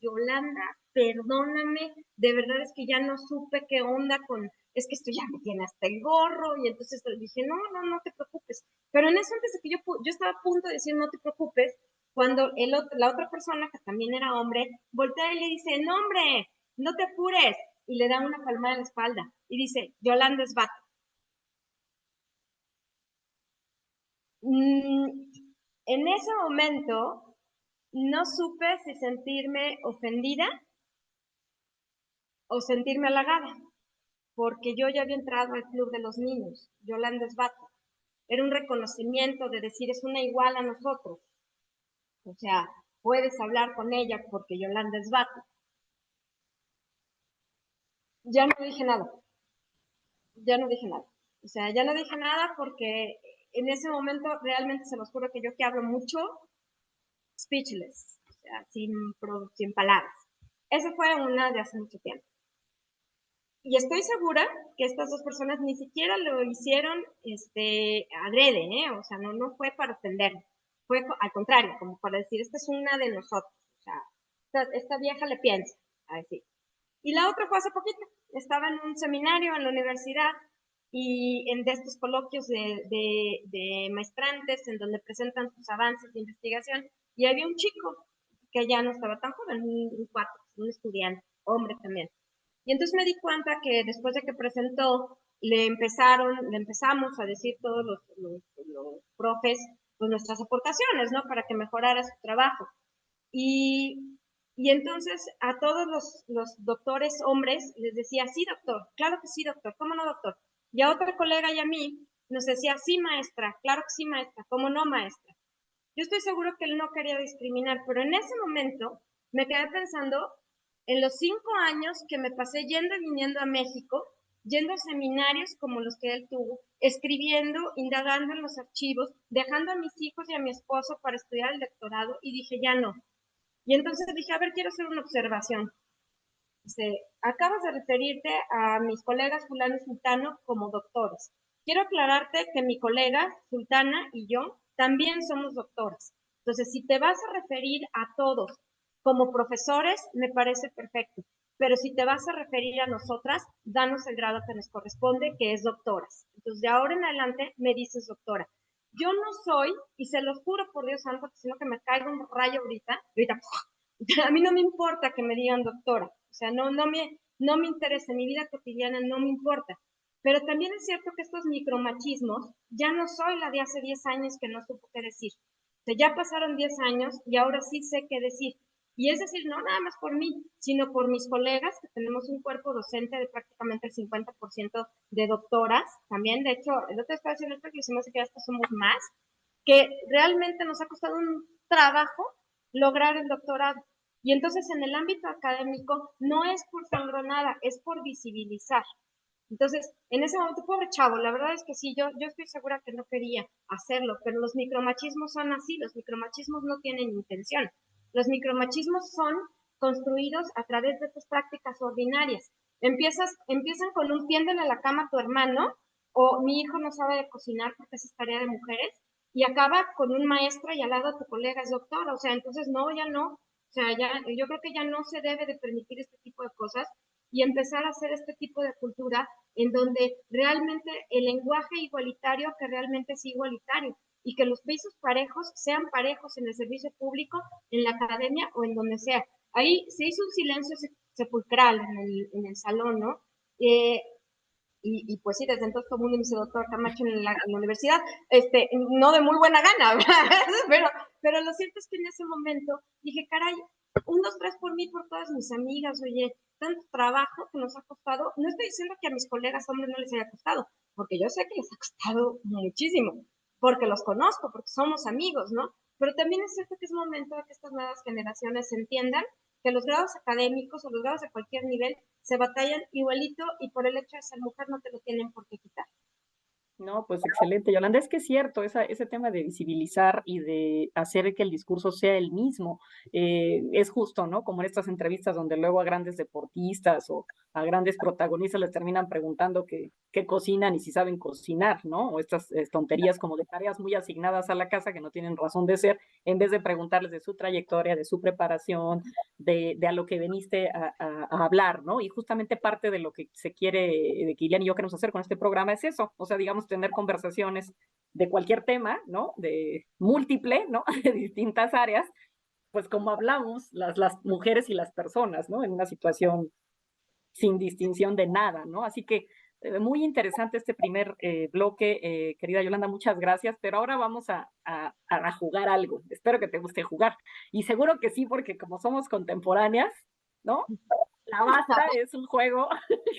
Yolanda, perdóname, de verdad es que ya no supe qué onda es que esto ya me tiene hasta el gorro, y entonces le dije, no te preocupes, pero en eso antes de que yo estaba a punto de decir no te preocupes, cuando la otra persona, que también era hombre, voltea y le dice, no hombre, no te apures, y le da una palmada en la espalda, y dice, Yolanda es vato. En ese momento no supe si sentirme ofendida o sentirme halagada, porque yo ya había entrado al club de los niños, Yolanda es vato. Era un reconocimiento de decir, es una igual a nosotros. O sea, puedes hablar con ella porque Yolanda es vato. Ya no dije nada, ya no dije nada. O sea, ya no dije nada porque en ese momento realmente se los juro que yo que hablo mucho, speechless, o sea, sin palabras. Esa fue una de hace mucho tiempo. Y estoy segura que estas 2 personas ni siquiera lo hicieron adrede, ¿eh? O sea, no fue para ofender, fue al contrario, como para decir, esta es una de nosotros, o sea, esta vieja le piensa, a decir. Y la otra fue hace poquito, estaba en un seminario en la universidad y de estos coloquios de maestrantes en donde presentan sus avances de investigación, y había un chico que ya no estaba tan joven, un cuatro, un estudiante, hombre también. Y entonces me di cuenta que después de que presentó, le empezamos a decir todos los profes, pues nuestras aportaciones, ¿no? Para que mejorara su trabajo. Y entonces a todos los doctores hombres les decía, sí, doctor, claro que sí, doctor, ¿cómo no, doctor? Y a otra colega y a mí nos decía, sí, maestra, claro que sí, maestra, ¿cómo no, maestra? Yo estoy seguro que él no quería discriminar, pero en ese momento me quedé pensando en los 5 años que me pasé yendo y viniendo a México, yendo a seminarios como los que él tuvo, escribiendo, indagando en los archivos, dejando a mis hijos y a mi esposo para estudiar el doctorado, y dije, ya no. Y entonces dije, a ver, quiero hacer una observación. Dice, acabas de referirte a mis colegas fulano y sultano como doctores. Quiero aclararte que mi colega Sultana y yo también somos doctoras. Entonces, si te vas a referir a todos como profesores, me parece perfecto. Pero si te vas a referir a nosotras, danos el grado que nos corresponde, que es doctoras. Entonces, de ahora en adelante me dices doctora. Yo no soy, y se los juro por Dios santo, sino que me caiga un rayo ahorita, a mí no me importa que me digan doctora, o sea, no me interesa, mi vida cotidiana no me importa. Pero también es cierto que estos micromachismos, ya no soy la de hace 10 años que no supo qué decir. O sea, ya pasaron 10 años y ahora sí sé qué decir. Y es decir, no nada más por mí, sino por mis colegas, que tenemos un cuerpo docente de prácticamente el 50% de doctoras. También, de hecho, el otro estaba haciendo esto que hicimos que hasta somos más, que realmente nos ha costado un trabajo lograr el doctorado. Y entonces en el ámbito académico no es por sangronada, es por visibilizar. Entonces, en ese momento, pobre chavo, la verdad es que sí, yo estoy segura que no quería hacerlo, pero los micromachismos son así, los micromachismos no tienen intención. Los micromachismos son construidos a través de tus prácticas ordinarias. Empiezan con un tiéndele a la cama a tu hermano, o mi hijo no sabe de cocinar porque esa es tarea de mujeres, y acaba con un maestro y al lado tu colega es doctor, o sea, entonces no, ya no, o sea, ya, yo creo que ya no se debe de permitir este tipo de cosas, y empezar a hacer este tipo de cultura en donde realmente el lenguaje igualitario que realmente es igualitario y que los pisos parejos sean parejos en el servicio público, en la academia o en donde sea. Ahí se hizo un silencio sepulcral en el salón, ¿no? Y pues sí, desde entonces todo el mundo me dice doctor Camacho en la universidad, no de muy buena gana, ¿verdad? pero lo cierto es que en ese momento dije, caray, un, dos, tres por mí, por todas mis amigas, oye, tanto trabajo que nos ha costado, no estoy diciendo que a mis colegas hombres no les haya costado, porque yo sé que les ha costado muchísimo, porque los conozco, porque somos amigos, ¿no? Pero también es cierto que es momento de que estas nuevas generaciones entiendan que los grados académicos o los grados de cualquier nivel se batallan igualito y por el hecho de ser mujer no te lo tienen por qué quitar. No, pues excelente, Yolanda. Es que es cierto, ese tema de visibilizar y de hacer que el discurso sea el mismo, es justo, ¿no? Como en estas entrevistas donde luego a grandes deportistas o a grandes protagonistas les terminan preguntando qué cocinan y si saben cocinar, ¿no? O estas tonterías como de tareas muy asignadas a la casa que no tienen razón de ser, en vez de preguntarles de su trayectoria, de su preparación, de a lo que veniste a hablar, ¿no? Y justamente parte de lo que se quiere, de que Ilian y yo queremos hacer con este programa es eso, o sea, digamos, tener conversaciones de cualquier tema, ¿no? De múltiple, ¿no? De distintas áreas, pues como hablamos las mujeres y las personas, ¿no? En una situación sin distinción de nada, ¿no? Así que muy interesante este primer bloque, querida Yolanda, muchas gracias, pero ahora vamos a jugar algo. Espero que te guste jugar. Y seguro que sí, porque como somos contemporáneas, ¿no? La basta es un juego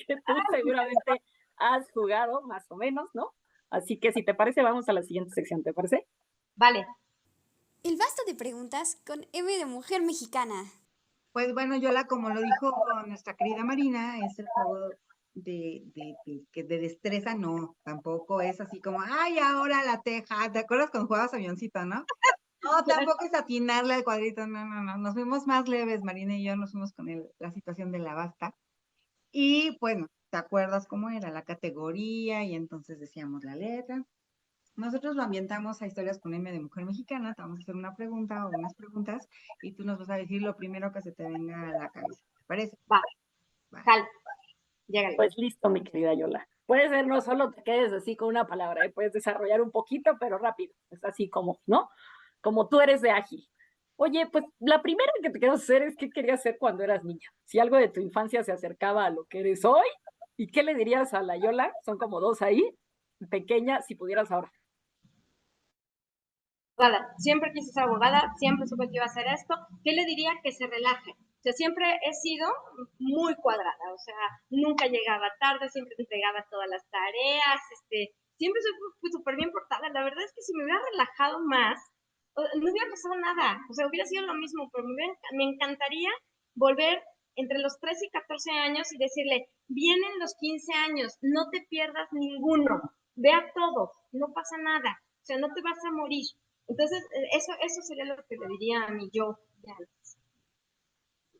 que tú seguramente has jugado más o menos, ¿no? Así que si te parece, vamos a la siguiente sección, ¿te parece? Vale. El basta de preguntas con M de Mujer Mexicana. Pues bueno, Yola, como lo dijo nuestra querida Marina, es el juego de destreza, no, tampoco es así como, ay, ahora la teja, ¿te acuerdas cuando jugabas avioncito, no? No, tampoco es atinarle al cuadrito, no, nos fuimos más leves, Marina y yo nos fuimos con la situación de la basta. Y bueno, ¿te acuerdas cómo era la categoría? Y entonces decíamos la letra. Nosotros lo ambientamos a historias con M de Mujer Mexicana. Te vamos a hacer una pregunta o unas preguntas y tú nos vas a decir lo primero que se te venga a la cabeza. ¿Te parece? Va, Vale. jalo, llégale. Pues listo, mi querida Yola. Puede ser, no solo te quedes así con una palabra, puedes desarrollar un poquito, pero rápido. Es así como, ¿no? Como tú eres de ágil. Oye, pues la primera que te quiero hacer es qué querías hacer cuando eras niña. Si algo de tu infancia se acercaba a lo que eres hoy, ¿y qué le dirías a la Yola? Son como dos ahí, pequeña, si pudieras ahora. Abogada. Siempre quise ser abogada, siempre supe que iba a hacer esto. ¿Qué le diría? Que se relaje. O sea, siempre he sido muy cuadrada, o sea, nunca llegaba tarde, siempre entregaba todas las tareas, siempre soy súper bien portada. La verdad es que si me hubiera relajado más, no hubiera pasado nada, o sea, hubiera sido lo mismo, pero me encantaría volver entre los 13 y 14 años y decirle, vienen los 15 años, no te pierdas ninguno, ve a todos, no pasa nada, o sea, no te vas a morir. Entonces, eso sería lo que le diría a mi yo de antes.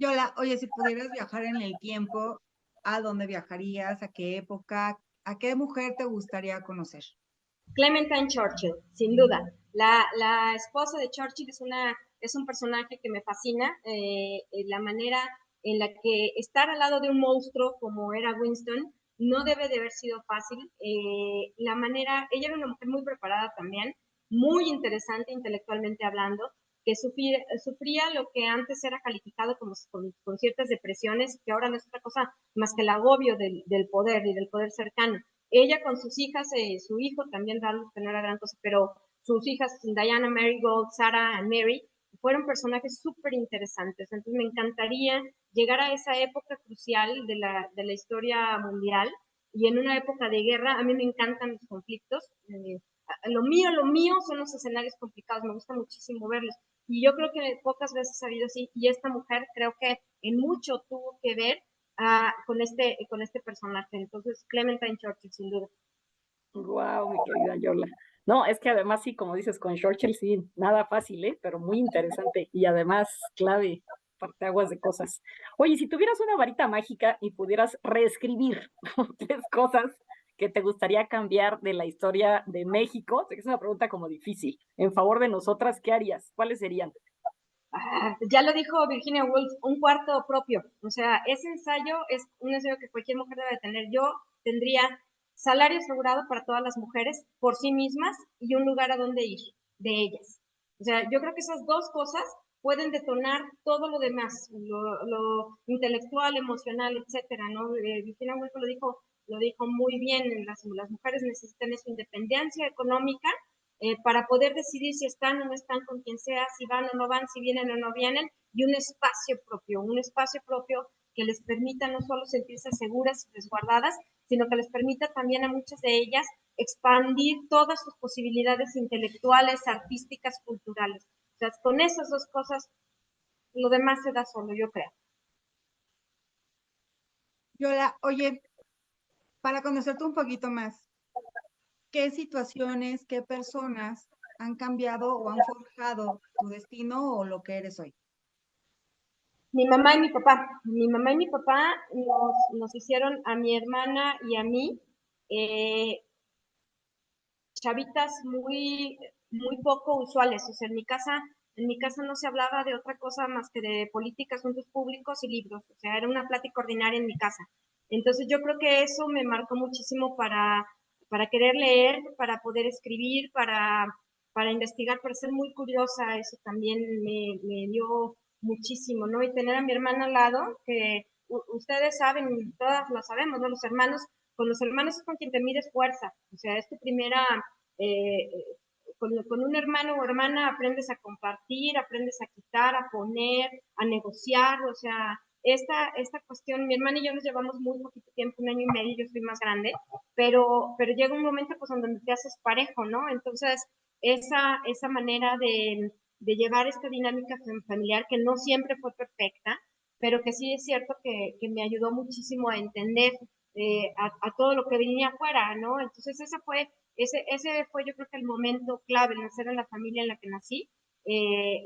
Yola, oye, si pudieras viajar en el tiempo, ¿a dónde viajarías? ¿A qué época? ¿A qué mujer te gustaría conocer? Clementine Churchill, sin duda. La esposa de Churchill es un personaje que me fascina. La manera en la que estar al lado de un monstruo como era Winston no debe de haber sido fácil. Ella era una mujer muy preparada también, muy interesante intelectualmente hablando, que sufría lo que antes era calificado como con ciertas depresiones, que ahora no es otra cosa más que el agobio del poder y del poder cercano. Ella con sus hijas, su hijo también, que no era gran cosa, pero sus hijas, Diana Marigold, Sarah y Mary, fueron personajes súper interesantes. Entonces me encantaría llegar a esa época crucial de la historia mundial y en una época de guerra. A mí me encantan los conflictos. Lo mío son los escenarios complicados, me gusta muchísimo verlos. Y yo creo que pocas veces ha habido así, y esta mujer creo que en mucho tuvo que ver con este personaje. Entonces, Clementine Churchill, sin duda. Wow, mi querida Yola. No, es que además sí, como dices, con Churchill sí, nada fácil, ¿eh? Pero muy interesante y además clave, parteaguas de cosas. Oye, si tuvieras una varita mágica y pudieras reescribir tres cosas que te gustaría cambiar de la historia de México, sé que es una pregunta como difícil, en favor de nosotras, ¿qué harías? ¿Cuáles serían? Ya lo dijo Virginia Woolf, un cuarto propio. O sea, ese ensayo es un ensayo que cualquier mujer debe tener. Yo tendría salario asegurado para todas las mujeres por sí mismas y un lugar a donde ir de ellas. O sea, yo creo que esas dos cosas pueden detonar todo lo demás, lo intelectual, emocional, etcétera, ¿no? Virginia Woolf lo dijo muy bien, las mujeres necesitan esa independencia económica para poder decidir si están o no están con quien sea, si van o no van, si vienen o no vienen, y un espacio propio que les permita no solo sentirse seguras y resguardadas, sino que les permita también a muchas de ellas expandir todas sus posibilidades intelectuales, artísticas, culturales. O sea, con esas dos cosas, lo demás se da solo, yo creo. Yola, oye, para conocerte un poquito más, ¿qué situaciones, qué personas han cambiado o han forjado tu destino o lo que eres hoy? Mi mamá y mi papá. Mi mamá y mi papá nos hicieron a mi hermana y a mí chavitas muy poco usuales. O sea, en mi casa no se hablaba de otra cosa más que de política, asuntos públicos y libros. O sea, era una plática ordinaria en mi casa. Entonces yo creo que eso me marcó muchísimo para querer leer, para poder escribir, para investigar, para ser muy curiosa. Eso también me dio muchísimo, ¿no? Y tener a mi hermana al lado, que ustedes saben, todas lo sabemos, ¿no? Con los hermanos es con quien te mides fuerza. O sea, es tu primera eh, con un hermano o hermana aprendes a compartir, aprendes a quitar, a poner, a negociar, o sea, esta cuestión, mi hermana y yo nos llevamos muy poquito tiempo, un año y medio, yo soy más grande, pero llega un momento pues donde te haces parejo, ¿no? Entonces, esa manera de llevar esta dinámica familiar que no siempre fue perfecta, pero que sí es cierto que me ayudó muchísimo a entender a todo lo que venía afuera, ¿no? Entonces ese fue yo creo que el momento clave, nacer en la familia en la que nací,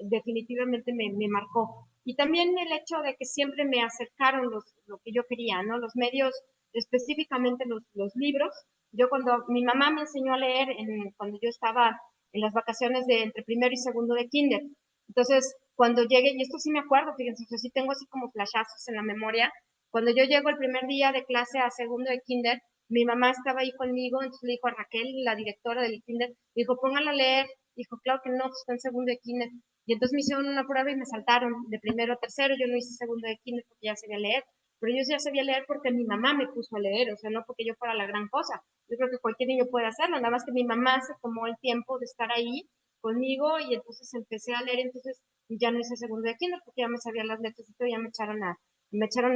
definitivamente me marcó. Y también el hecho de que siempre me acercaron lo que yo quería, ¿no? Los medios, específicamente los libros. Yo cuando mi mamá me enseñó a leer cuando yo estaba en las vacaciones de entre primero y segundo de kinder. Entonces, cuando llegué, y esto sí me acuerdo, fíjense, sí tengo así como flashazos en la memoria, cuando yo llego el primer día de clase a segundo de kinder, mi mamá estaba ahí conmigo, entonces le dijo a Raquel, la directora del kinder, dijo, póngala a leer. Dijo, claro que no, pues está en segundo de kinder. Y entonces me hicieron una prueba y me saltaron de primero a tercero. Yo no hice segundo de kinder porque ya sabía leer, pero yo ya sabía leer porque mi mamá me puso a leer, o sea, no porque yo fuera la gran cosa. Yo creo que cualquier niño puede hacerlo, nada más que mi mamá se tomó el tiempo de estar ahí conmigo y entonces empecé a leer, entonces ya no hice segundo de kinder porque ya me sabía las letras y todo, ya me echaron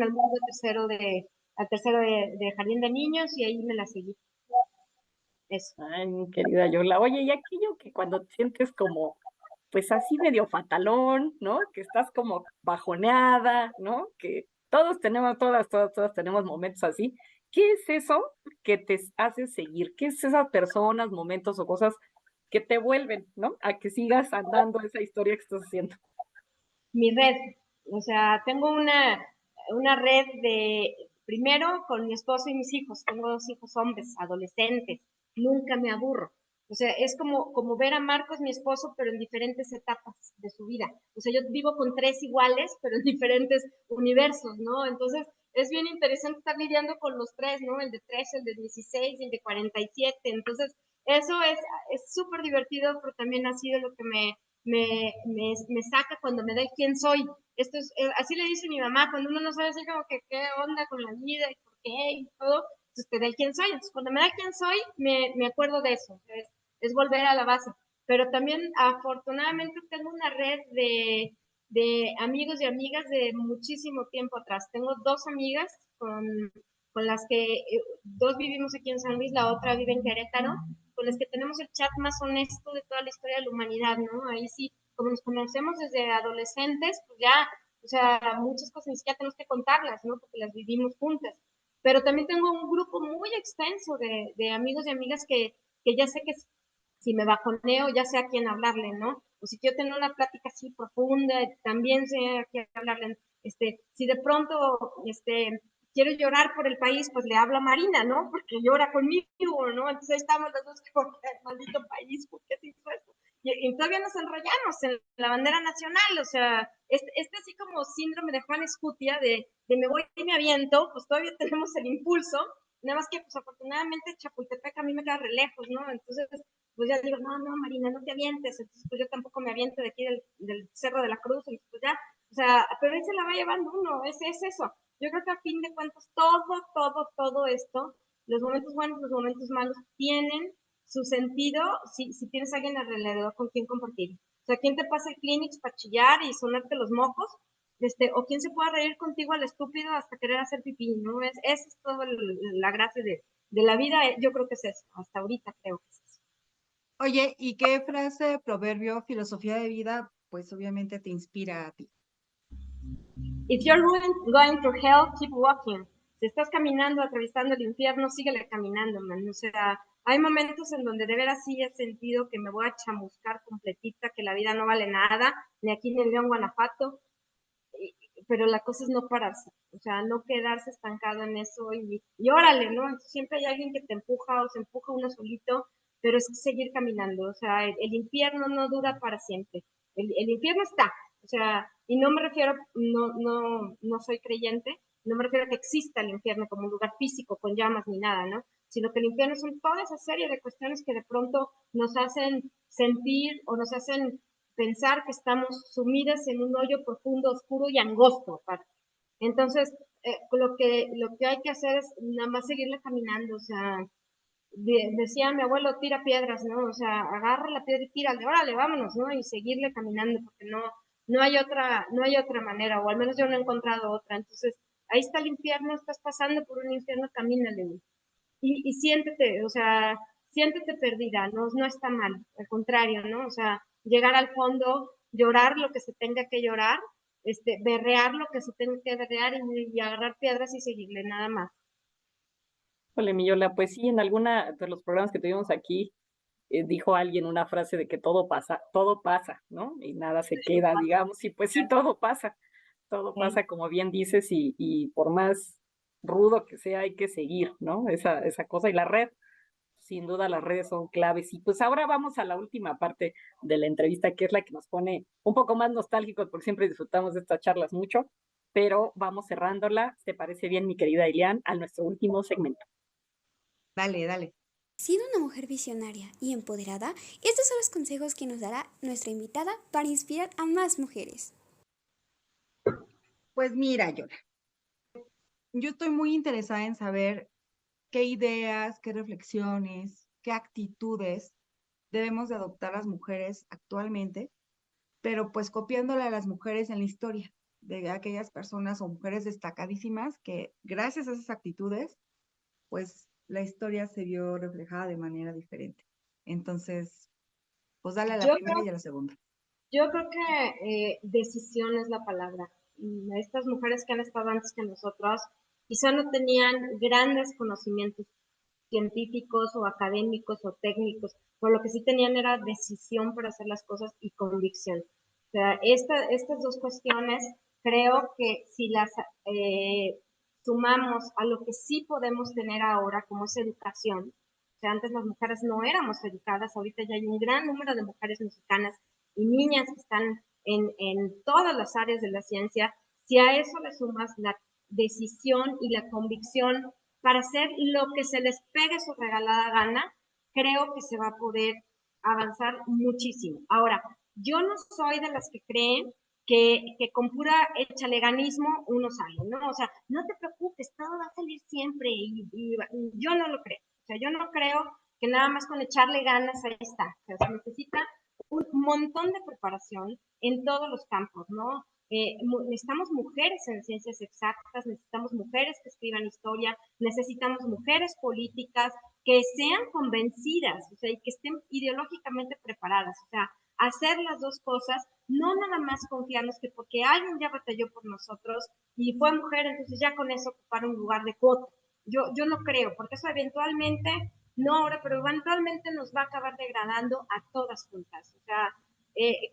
al mundo al tercero de jardín de niños y ahí me la seguí. Eso. Ay, mi querida Yola. Oye, y aquello que cuando te sientes como, pues así medio fatalón, ¿no? Que estás como bajoneada, ¿no? Que todos tenemos, todas tenemos momentos así. ¿Qué es eso que te hace seguir? ¿Qué es esas personas, momentos o cosas que te vuelven, ¿no? A que sigas andando esa historia que estás haciendo. Mi red, o sea, tengo una red primero con mi esposo y mis hijos, tengo 2 hijos hombres, adolescentes, nunca me aburro. O sea, es como ver a Marcos, mi esposo, pero en diferentes etapas de su vida. O sea, yo vivo con 3 iguales, pero en diferentes universos, ¿no? Entonces, es bien interesante estar lidiando con los 3, ¿no? El de 13, el de 16 y el de 47. Entonces, eso es súper divertido, pero también ha sido lo que me saca cuando me da el quién soy. Así le dice mi mamá, cuando uno no sabe así como que qué onda con la vida y por qué y todo, entonces te da el quién soy. Entonces cuando me da el quién soy, me acuerdo de eso, es volver a la base. Pero también afortunadamente tengo una red de amigos y amigas de muchísimo tiempo atrás. Tengo 2 amigas con las que 2 vivimos aquí en San Luis, la otra vive en Querétaro, con las que tenemos el chat más honesto de toda la historia de la humanidad, ¿no? Ahí sí, como nos conocemos desde adolescentes, pues ya, o sea, muchas cosas ni siquiera tenemos que contarlas, ¿no? Porque las vivimos juntas. Pero también tengo un grupo muy extenso de amigos y amigas que ya sé que si me bajoneo, ya sé a quién hablarle, ¿no? O si quiero tener una plática así profunda, también sé a quién hablarle. Si de pronto, quiero llorar por el país, pues le hablo a Marina, ¿no? Porque llora conmigo, ¿no? Entonces ahí estamos los dos como, maldito país, ¿por qué se hizo esto? y todavía nos enrollamos en la bandera nacional, o sea, este así como síndrome de Juan Escutia, de me voy y me aviento, pues todavía tenemos el impulso, nada más que pues afortunadamente Chapultepec a mí me queda re lejos, ¿no? Entonces, pues ya digo, no, Marina, no te avientes, entonces pues yo tampoco me aviento de aquí del Cerro de la Cruz, entonces pues ya, o sea, pero ahí se la va llevando uno, es eso. Yo creo que a fin de cuentas todo esto, los momentos buenos, los momentos malos, tienen su sentido si tienes a alguien alrededor con quien compartir. O sea, ¿quién te pasa el Kleenex para chillar y sonarte los mocos? O quién se pueda reír contigo al estúpido hasta querer hacer pipí, ¿no? Esa es toda la gracia de la vida, yo creo que es eso, hasta ahorita creo que es eso. Oye, ¿y qué frase, proverbio, filosofía de vida, pues obviamente te inspira a ti? If you're going to hell, keep walking. Si estás caminando, atravesando el infierno, síguele caminando, man. O sea, hay momentos en donde de veras sí he sentido que me voy a chamuscar completita, que la vida no vale nada, ni aquí ni en León, Guanajuato, pero la cosa es no pararse, o sea, no quedarse estancado en eso y órale, ¿no? Siempre hay alguien que te empuja o se empuja uno solito, pero es seguir caminando, o sea, el infierno no dura para siempre, el infierno está, o sea, y no me refiero, no soy creyente, no me refiero a que exista el infierno como un lugar físico con llamas ni nada, ¿no? Sino que el infierno son toda esa serie de cuestiones que de pronto nos hacen sentir o nos hacen pensar que estamos sumidas en un hoyo profundo, oscuro y angosto, aparte. Entonces, lo que hay que hacer es nada más seguirle caminando, o sea, decía mi abuelo, tira piedras, ¿no? O sea, agarra la piedra y tírale, órale, vámonos, ¿no? Y seguirle caminando, porque no hay otra manera, o al menos yo no he encontrado otra. Entonces, ahí está el infierno, estás pasando por un infierno, camínale, y siéntete, o sea, siéntete perdida, no está mal, al contrario, ¿no? O sea, llegar al fondo, llorar lo que se tenga que llorar, berrear lo que se tenga que berrear y agarrar piedras y seguirle, nada más. Híjole, mi Yola, pues sí, en alguna de los programas que tuvimos aquí, dijo alguien una frase de que todo pasa, ¿no? Y nada se queda, digamos, y pues sí, todo pasa como bien dices, y por más rudo que sea, hay que seguir, ¿no? Esa cosa, y la red, sin duda las redes son claves. Y pues ahora vamos a la última parte de la entrevista, que es la que nos pone un poco más nostálgicos, porque siempre disfrutamos de estas charlas mucho, pero vamos cerrándola, ¿te parece bien, mi querida Ilian, a nuestro último segmento? Dale, dale. Siendo una mujer visionaria y empoderada, estos son los consejos que nos dará nuestra invitada para inspirar a más mujeres. Pues mira, yo estoy muy interesada en saber qué ideas, qué reflexiones, qué actitudes debemos de adoptar las mujeres actualmente, pero pues copiándole a las mujeres en la historia, de aquellas personas o mujeres destacadísimas que gracias a esas actitudes, pues la historia se vio reflejada de manera diferente. Entonces, pues dale a la Yo primera creo, y a la segunda. yo creo que decisión es la palabra. Estas mujeres que han estado antes que nosotros quizá no tenían grandes conocimientos científicos o académicos o técnicos, pero lo que sí tenían era decisión para hacer las cosas y convicción. O sea, estas dos cuestiones creo que si las sumamos a lo que sí podemos tener ahora, como es educación, o sea, antes las mujeres no éramos educadas, ahorita ya hay un gran número de mujeres mexicanas y niñas que están en todas las áreas de la ciencia, si a eso le sumas la decisión y la convicción para hacer lo que se les pegue su regalada gana, creo que se va a poder avanzar muchísimo. Ahora, yo no soy de las que creen que con pura echaleganismo uno sale, ¿no? O sea, no te preocupes, todo va a salir siempre y yo no lo creo. O sea, yo no creo que nada más con echarle ganas ahí está. O sea, se necesita un montón de preparación en todos los campos, ¿no? Necesitamos mujeres en ciencias exactas, necesitamos mujeres que escriban historia, necesitamos mujeres políticas que sean convencidas, o sea, y que estén ideológicamente preparadas, o sea, hacer las dos cosas, no nada más confiarnos que porque alguien ya batalló por nosotros y fue mujer, entonces ya con eso ocupar un lugar de cuota. Yo no creo, porque eso eventualmente, no ahora, pero eventualmente nos va a acabar degradando a todas juntas. O sea,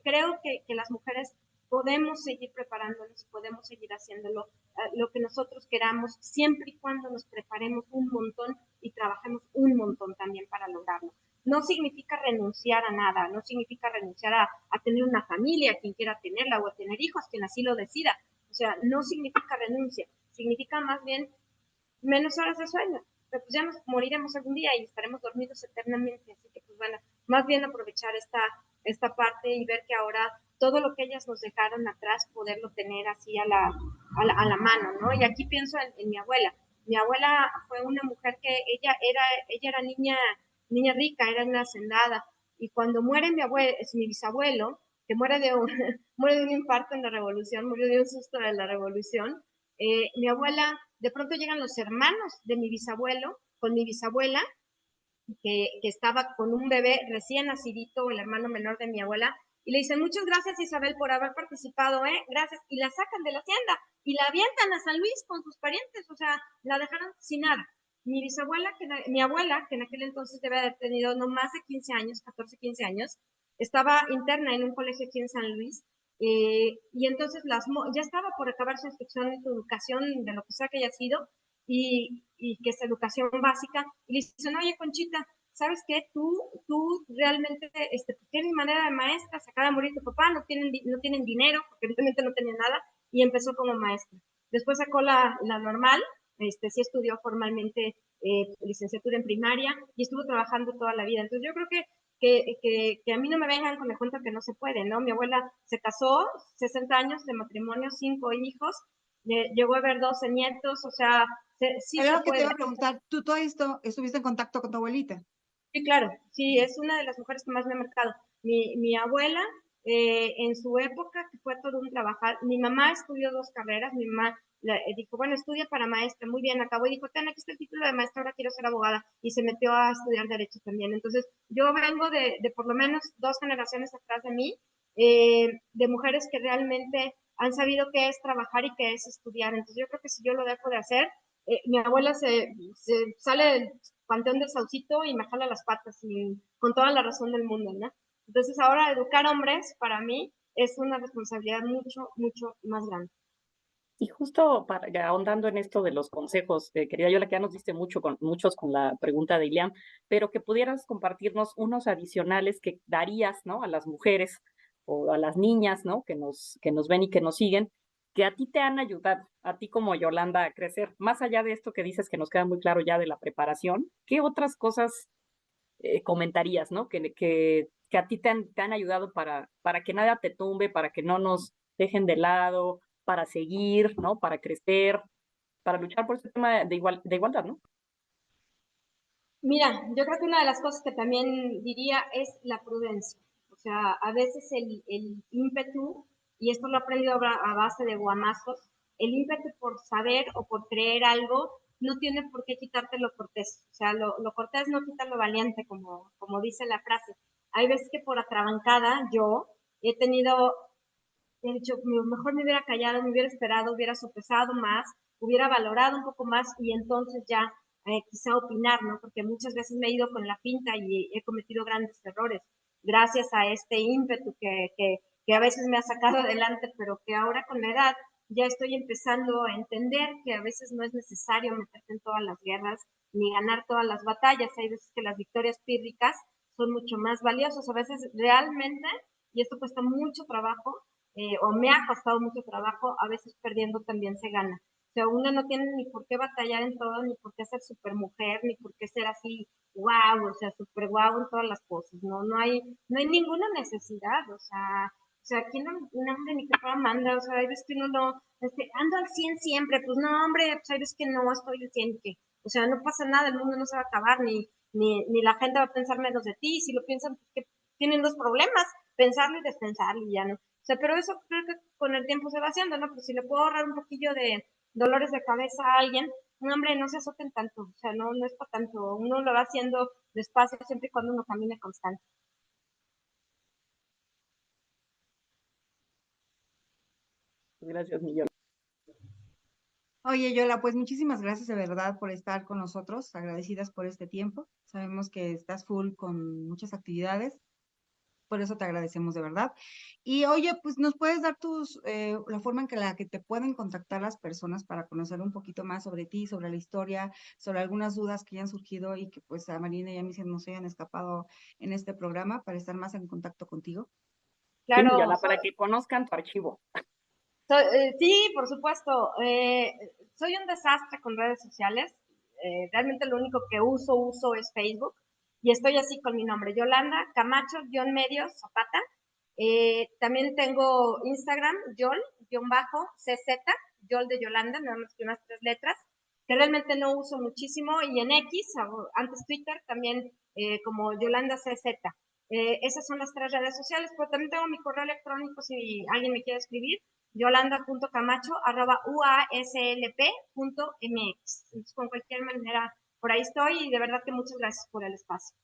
creo que las mujeres podemos seguir preparándonos, podemos seguir haciéndolo, lo que nosotros queramos, siempre y cuando nos preparemos un montón y trabajemos un montón también para lograrlo. no significa renunciar a nada, no significa renunciar a tener una familia, quien quiera tenerla, o a tener hijos, quien así lo decida. O sea, no significa renuncia, significa más bien menos horas de sueño. Pero pues ya nos moriremos algún día y estaremos dormidos eternamente. Así que, pues bueno, más bien aprovechar esta parte y ver que ahora todo lo que ellas nos dejaron atrás, poderlo tener así a la mano, ¿no? Y aquí pienso en mi abuela. Mi abuela fue una mujer que ella era niña rica, era una hacendada. Y cuando muere mi abuelo, es mi bisabuelo, que muere de un infarto en la revolución, murió de un susto de la revolución, mi abuela, de pronto llegan los hermanos de mi bisabuelo con mi bisabuela, que estaba con un bebé recién nacidito, el hermano menor de mi abuela, y le dicen, muchas gracias Isabel por haber participado, gracias, y la sacan de la hacienda, y la avientan a San Luis con sus parientes, o sea, la dejaron sin nada. Mi abuela, que en aquel entonces debe haber tenido no más de 15 años, 14, 15 años, estaba interna en un colegio aquí en San Luis, y entonces ya estaba por acabar su instrucción, su educación, de lo que sea que haya sido, y que es educación básica, y le dicen, oye, Conchita, ¿sabes qué? Tú realmente tienes manera de maestra, se acaba de morir tu papá, no tienen dinero, porque evidentemente no tenía nada, y empezó como maestra. Después sacó la normal, sí estudió formalmente licenciatura en primaria, y estuvo trabajando toda la vida. Entonces yo creo que a mí no me vengan con el cuento que no se puede, ¿no? Mi abuela se casó, 60 años de matrimonio, 5 hijos, llegó a ver 12 nietos, o sea, sí Era se lo que te puede. iba a preguntar, ¿tú todo esto estuviste en contacto con tu abuelita? Sí, claro, sí, es una de las mujeres que más me ha marcado. Mi abuela, en su época, que fue todo un trabajar, mi mamá estudió 2 carreras, mi mamá dijo, bueno, estudia para maestra, muy bien, acabó y dijo, ten, aquí está el título de maestra, ahora quiero ser abogada, y se metió a estudiar Derecho también. Entonces, yo vengo de por lo menos 2 generaciones atrás de mí, de mujeres que realmente han sabido qué es trabajar y qué es estudiar. Entonces, yo creo que si yo lo dejo de hacer, mi abuela se sale del panteón del Saucito y me jala las patas y con toda la razón del mundo, ¿no? Entonces ahora educar hombres para mí es una responsabilidad mucho, mucho más grande. Y justo ahondando en esto de los consejos, querida Yola, que ya nos diste muchos con la pregunta de Iliam, pero que pudieras compartirnos unos adicionales que darías, ¿no? A las mujeres o a las niñas, ¿no? Que nos ven y que nos siguen, que a ti te han ayudado, a ti como Yolanda, a crecer. Más allá de esto que dices que nos queda muy claro ya de la preparación, ¿qué otras cosas comentarías, ¿no? Que a ti te han ayudado para que nada te tumbe, para que no nos dejen de lado, para seguir, ¿no? Para crecer, para luchar por ese tema de igualdad, ¿no? Mira, yo creo que una de las cosas que también diría es la prudencia. O sea, a veces el ímpetu, y esto lo he aprendido a base de guamazos, el ímpetu por saber o por creer algo no tiene por qué quitarte lo cortés. O sea, lo cortés no quita lo valiente, como dice la frase. Hay veces que por atrabancada yo he dicho, mejor me hubiera callado, me hubiera esperado, hubiera sopesado más, hubiera valorado un poco más y entonces ya quizá opinar, ¿no? Porque muchas veces me he ido con la finta y he cometido grandes errores gracias a este ímpetu que a veces me ha sacado adelante, pero que ahora con la edad ya estoy empezando a entender que a veces no es necesario meterte en todas las guerras ni ganar todas las batallas. Hay veces que las victorias pírricas son mucho más valiosas, a veces realmente, y esto cuesta mucho trabajo, o me ha costado mucho trabajo, a veces perdiendo también se gana. O sea, una no tiene ni por qué batallar en todo, ni por qué ser super mujer, ni por qué ser así, wow, o sea, super wow en todas las cosas, no hay ninguna necesidad, aquí un hombre ni que fuera manda, o sea, hay veces que uno no, ando al 100 siempre, pues no, hombre, pues hay veces que no estoy al 100, que, o sea, no pasa nada, el mundo no se va a acabar, ni la gente va a pensar menos de ti, si lo piensan, pues que tienen 2 problemas, pensarlo y despensarlo y ya no. O sea, pero eso creo que con el tiempo se va haciendo, ¿no? Pues si le puedo ahorrar un poquillo de dolores de cabeza a alguien, no, hombre, no se azoten tanto, o sea, no es para tanto, uno lo va haciendo despacio siempre y cuando uno camine constante. Gracias, Millón. Oye, Yola, pues muchísimas gracias de verdad por estar con nosotros, agradecidas por este tiempo. Sabemos que estás full con muchas actividades. por eso te agradecemos de verdad. Y oye, pues nos puedes dar la forma en la que te pueden contactar las personas para conocer un poquito más sobre ti, sobre la historia, sobre algunas dudas que hayan surgido y que pues a Marina y a mí se nos hayan escapado en este programa para estar más en contacto contigo. Sí, Claro, Yola, para que conozcan tu archivo. sí, por supuesto. Soy un desastre con redes sociales. Realmente lo único que uso es Facebook. Y estoy así con mi nombre, Yolanda Camacho-medio Zapata. También tengo Instagram, Yol-CZ, Yol de Yolanda, nada más que unas 3 letras, que realmente no uso muchísimo. Y en X, antes Twitter, también como Yolanda CZ. Esas son las 3 redes sociales, pero también tengo mi correo electrónico si alguien me quiere escribir, yolanda.camacho@uaslp.mx. Entonces, con cualquier manera, por ahí estoy y de verdad que muchas gracias por el espacio.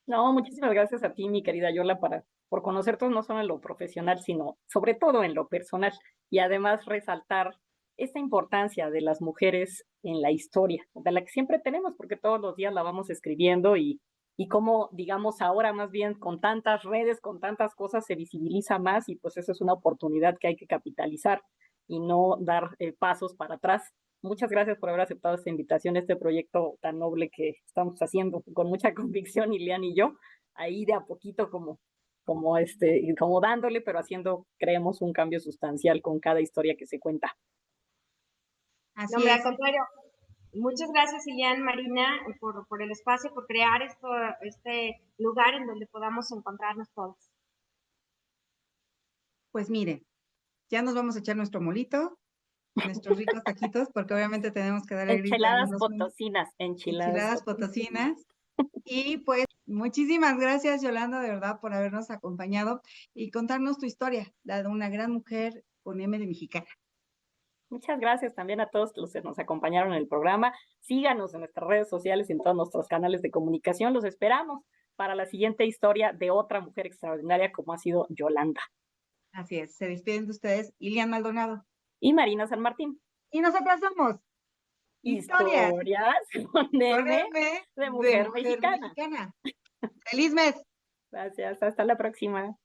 No, muchísimas gracias a ti, mi querida Yola, por conocernos no solo en lo profesional, sino sobre todo en lo personal. Y además resaltar esta importancia de las mujeres en la historia, de la que siempre tenemos, porque todos los días la vamos escribiendo y cómo, digamos, ahora más bien con tantas redes, con tantas cosas, se visibiliza más y pues eso es una oportunidad que hay que capitalizar y no dar pasos para atrás. Muchas gracias por haber aceptado esta invitación, este proyecto tan noble que estamos haciendo con mucha convicción, Ilian y yo, ahí de a poquito como dándole, pero haciendo, creemos, un cambio sustancial con cada historia que se cuenta. Así No, hombre, es. al contrario, muchas gracias, Ilian, Marina, por el espacio, por crear este lugar en donde podamos encontrarnos todos. Pues mire, ya nos vamos a echar nuestro molito, nuestros ricos taquitos, porque obviamente tenemos que dar el grito ahí Enchiladas potosinas, enchiladas potosinas. Y pues muchísimas gracias, Yolanda, de verdad, por habernos acompañado y contarnos tu historia, la de una gran mujer con M de mexicana. Muchas gracias también a todos los que nos acompañaron en el programa. Síganos en nuestras redes sociales y en todos nuestros canales de comunicación. Los esperamos para la siguiente historia de otra mujer extraordinaria como ha sido Yolanda. Así es, se despiden de ustedes Ilian Maldonado. Y Marina San Martín. Y nosotras somos Historias con M de mujer mexicana. Feliz mes. Gracias, hasta la próxima.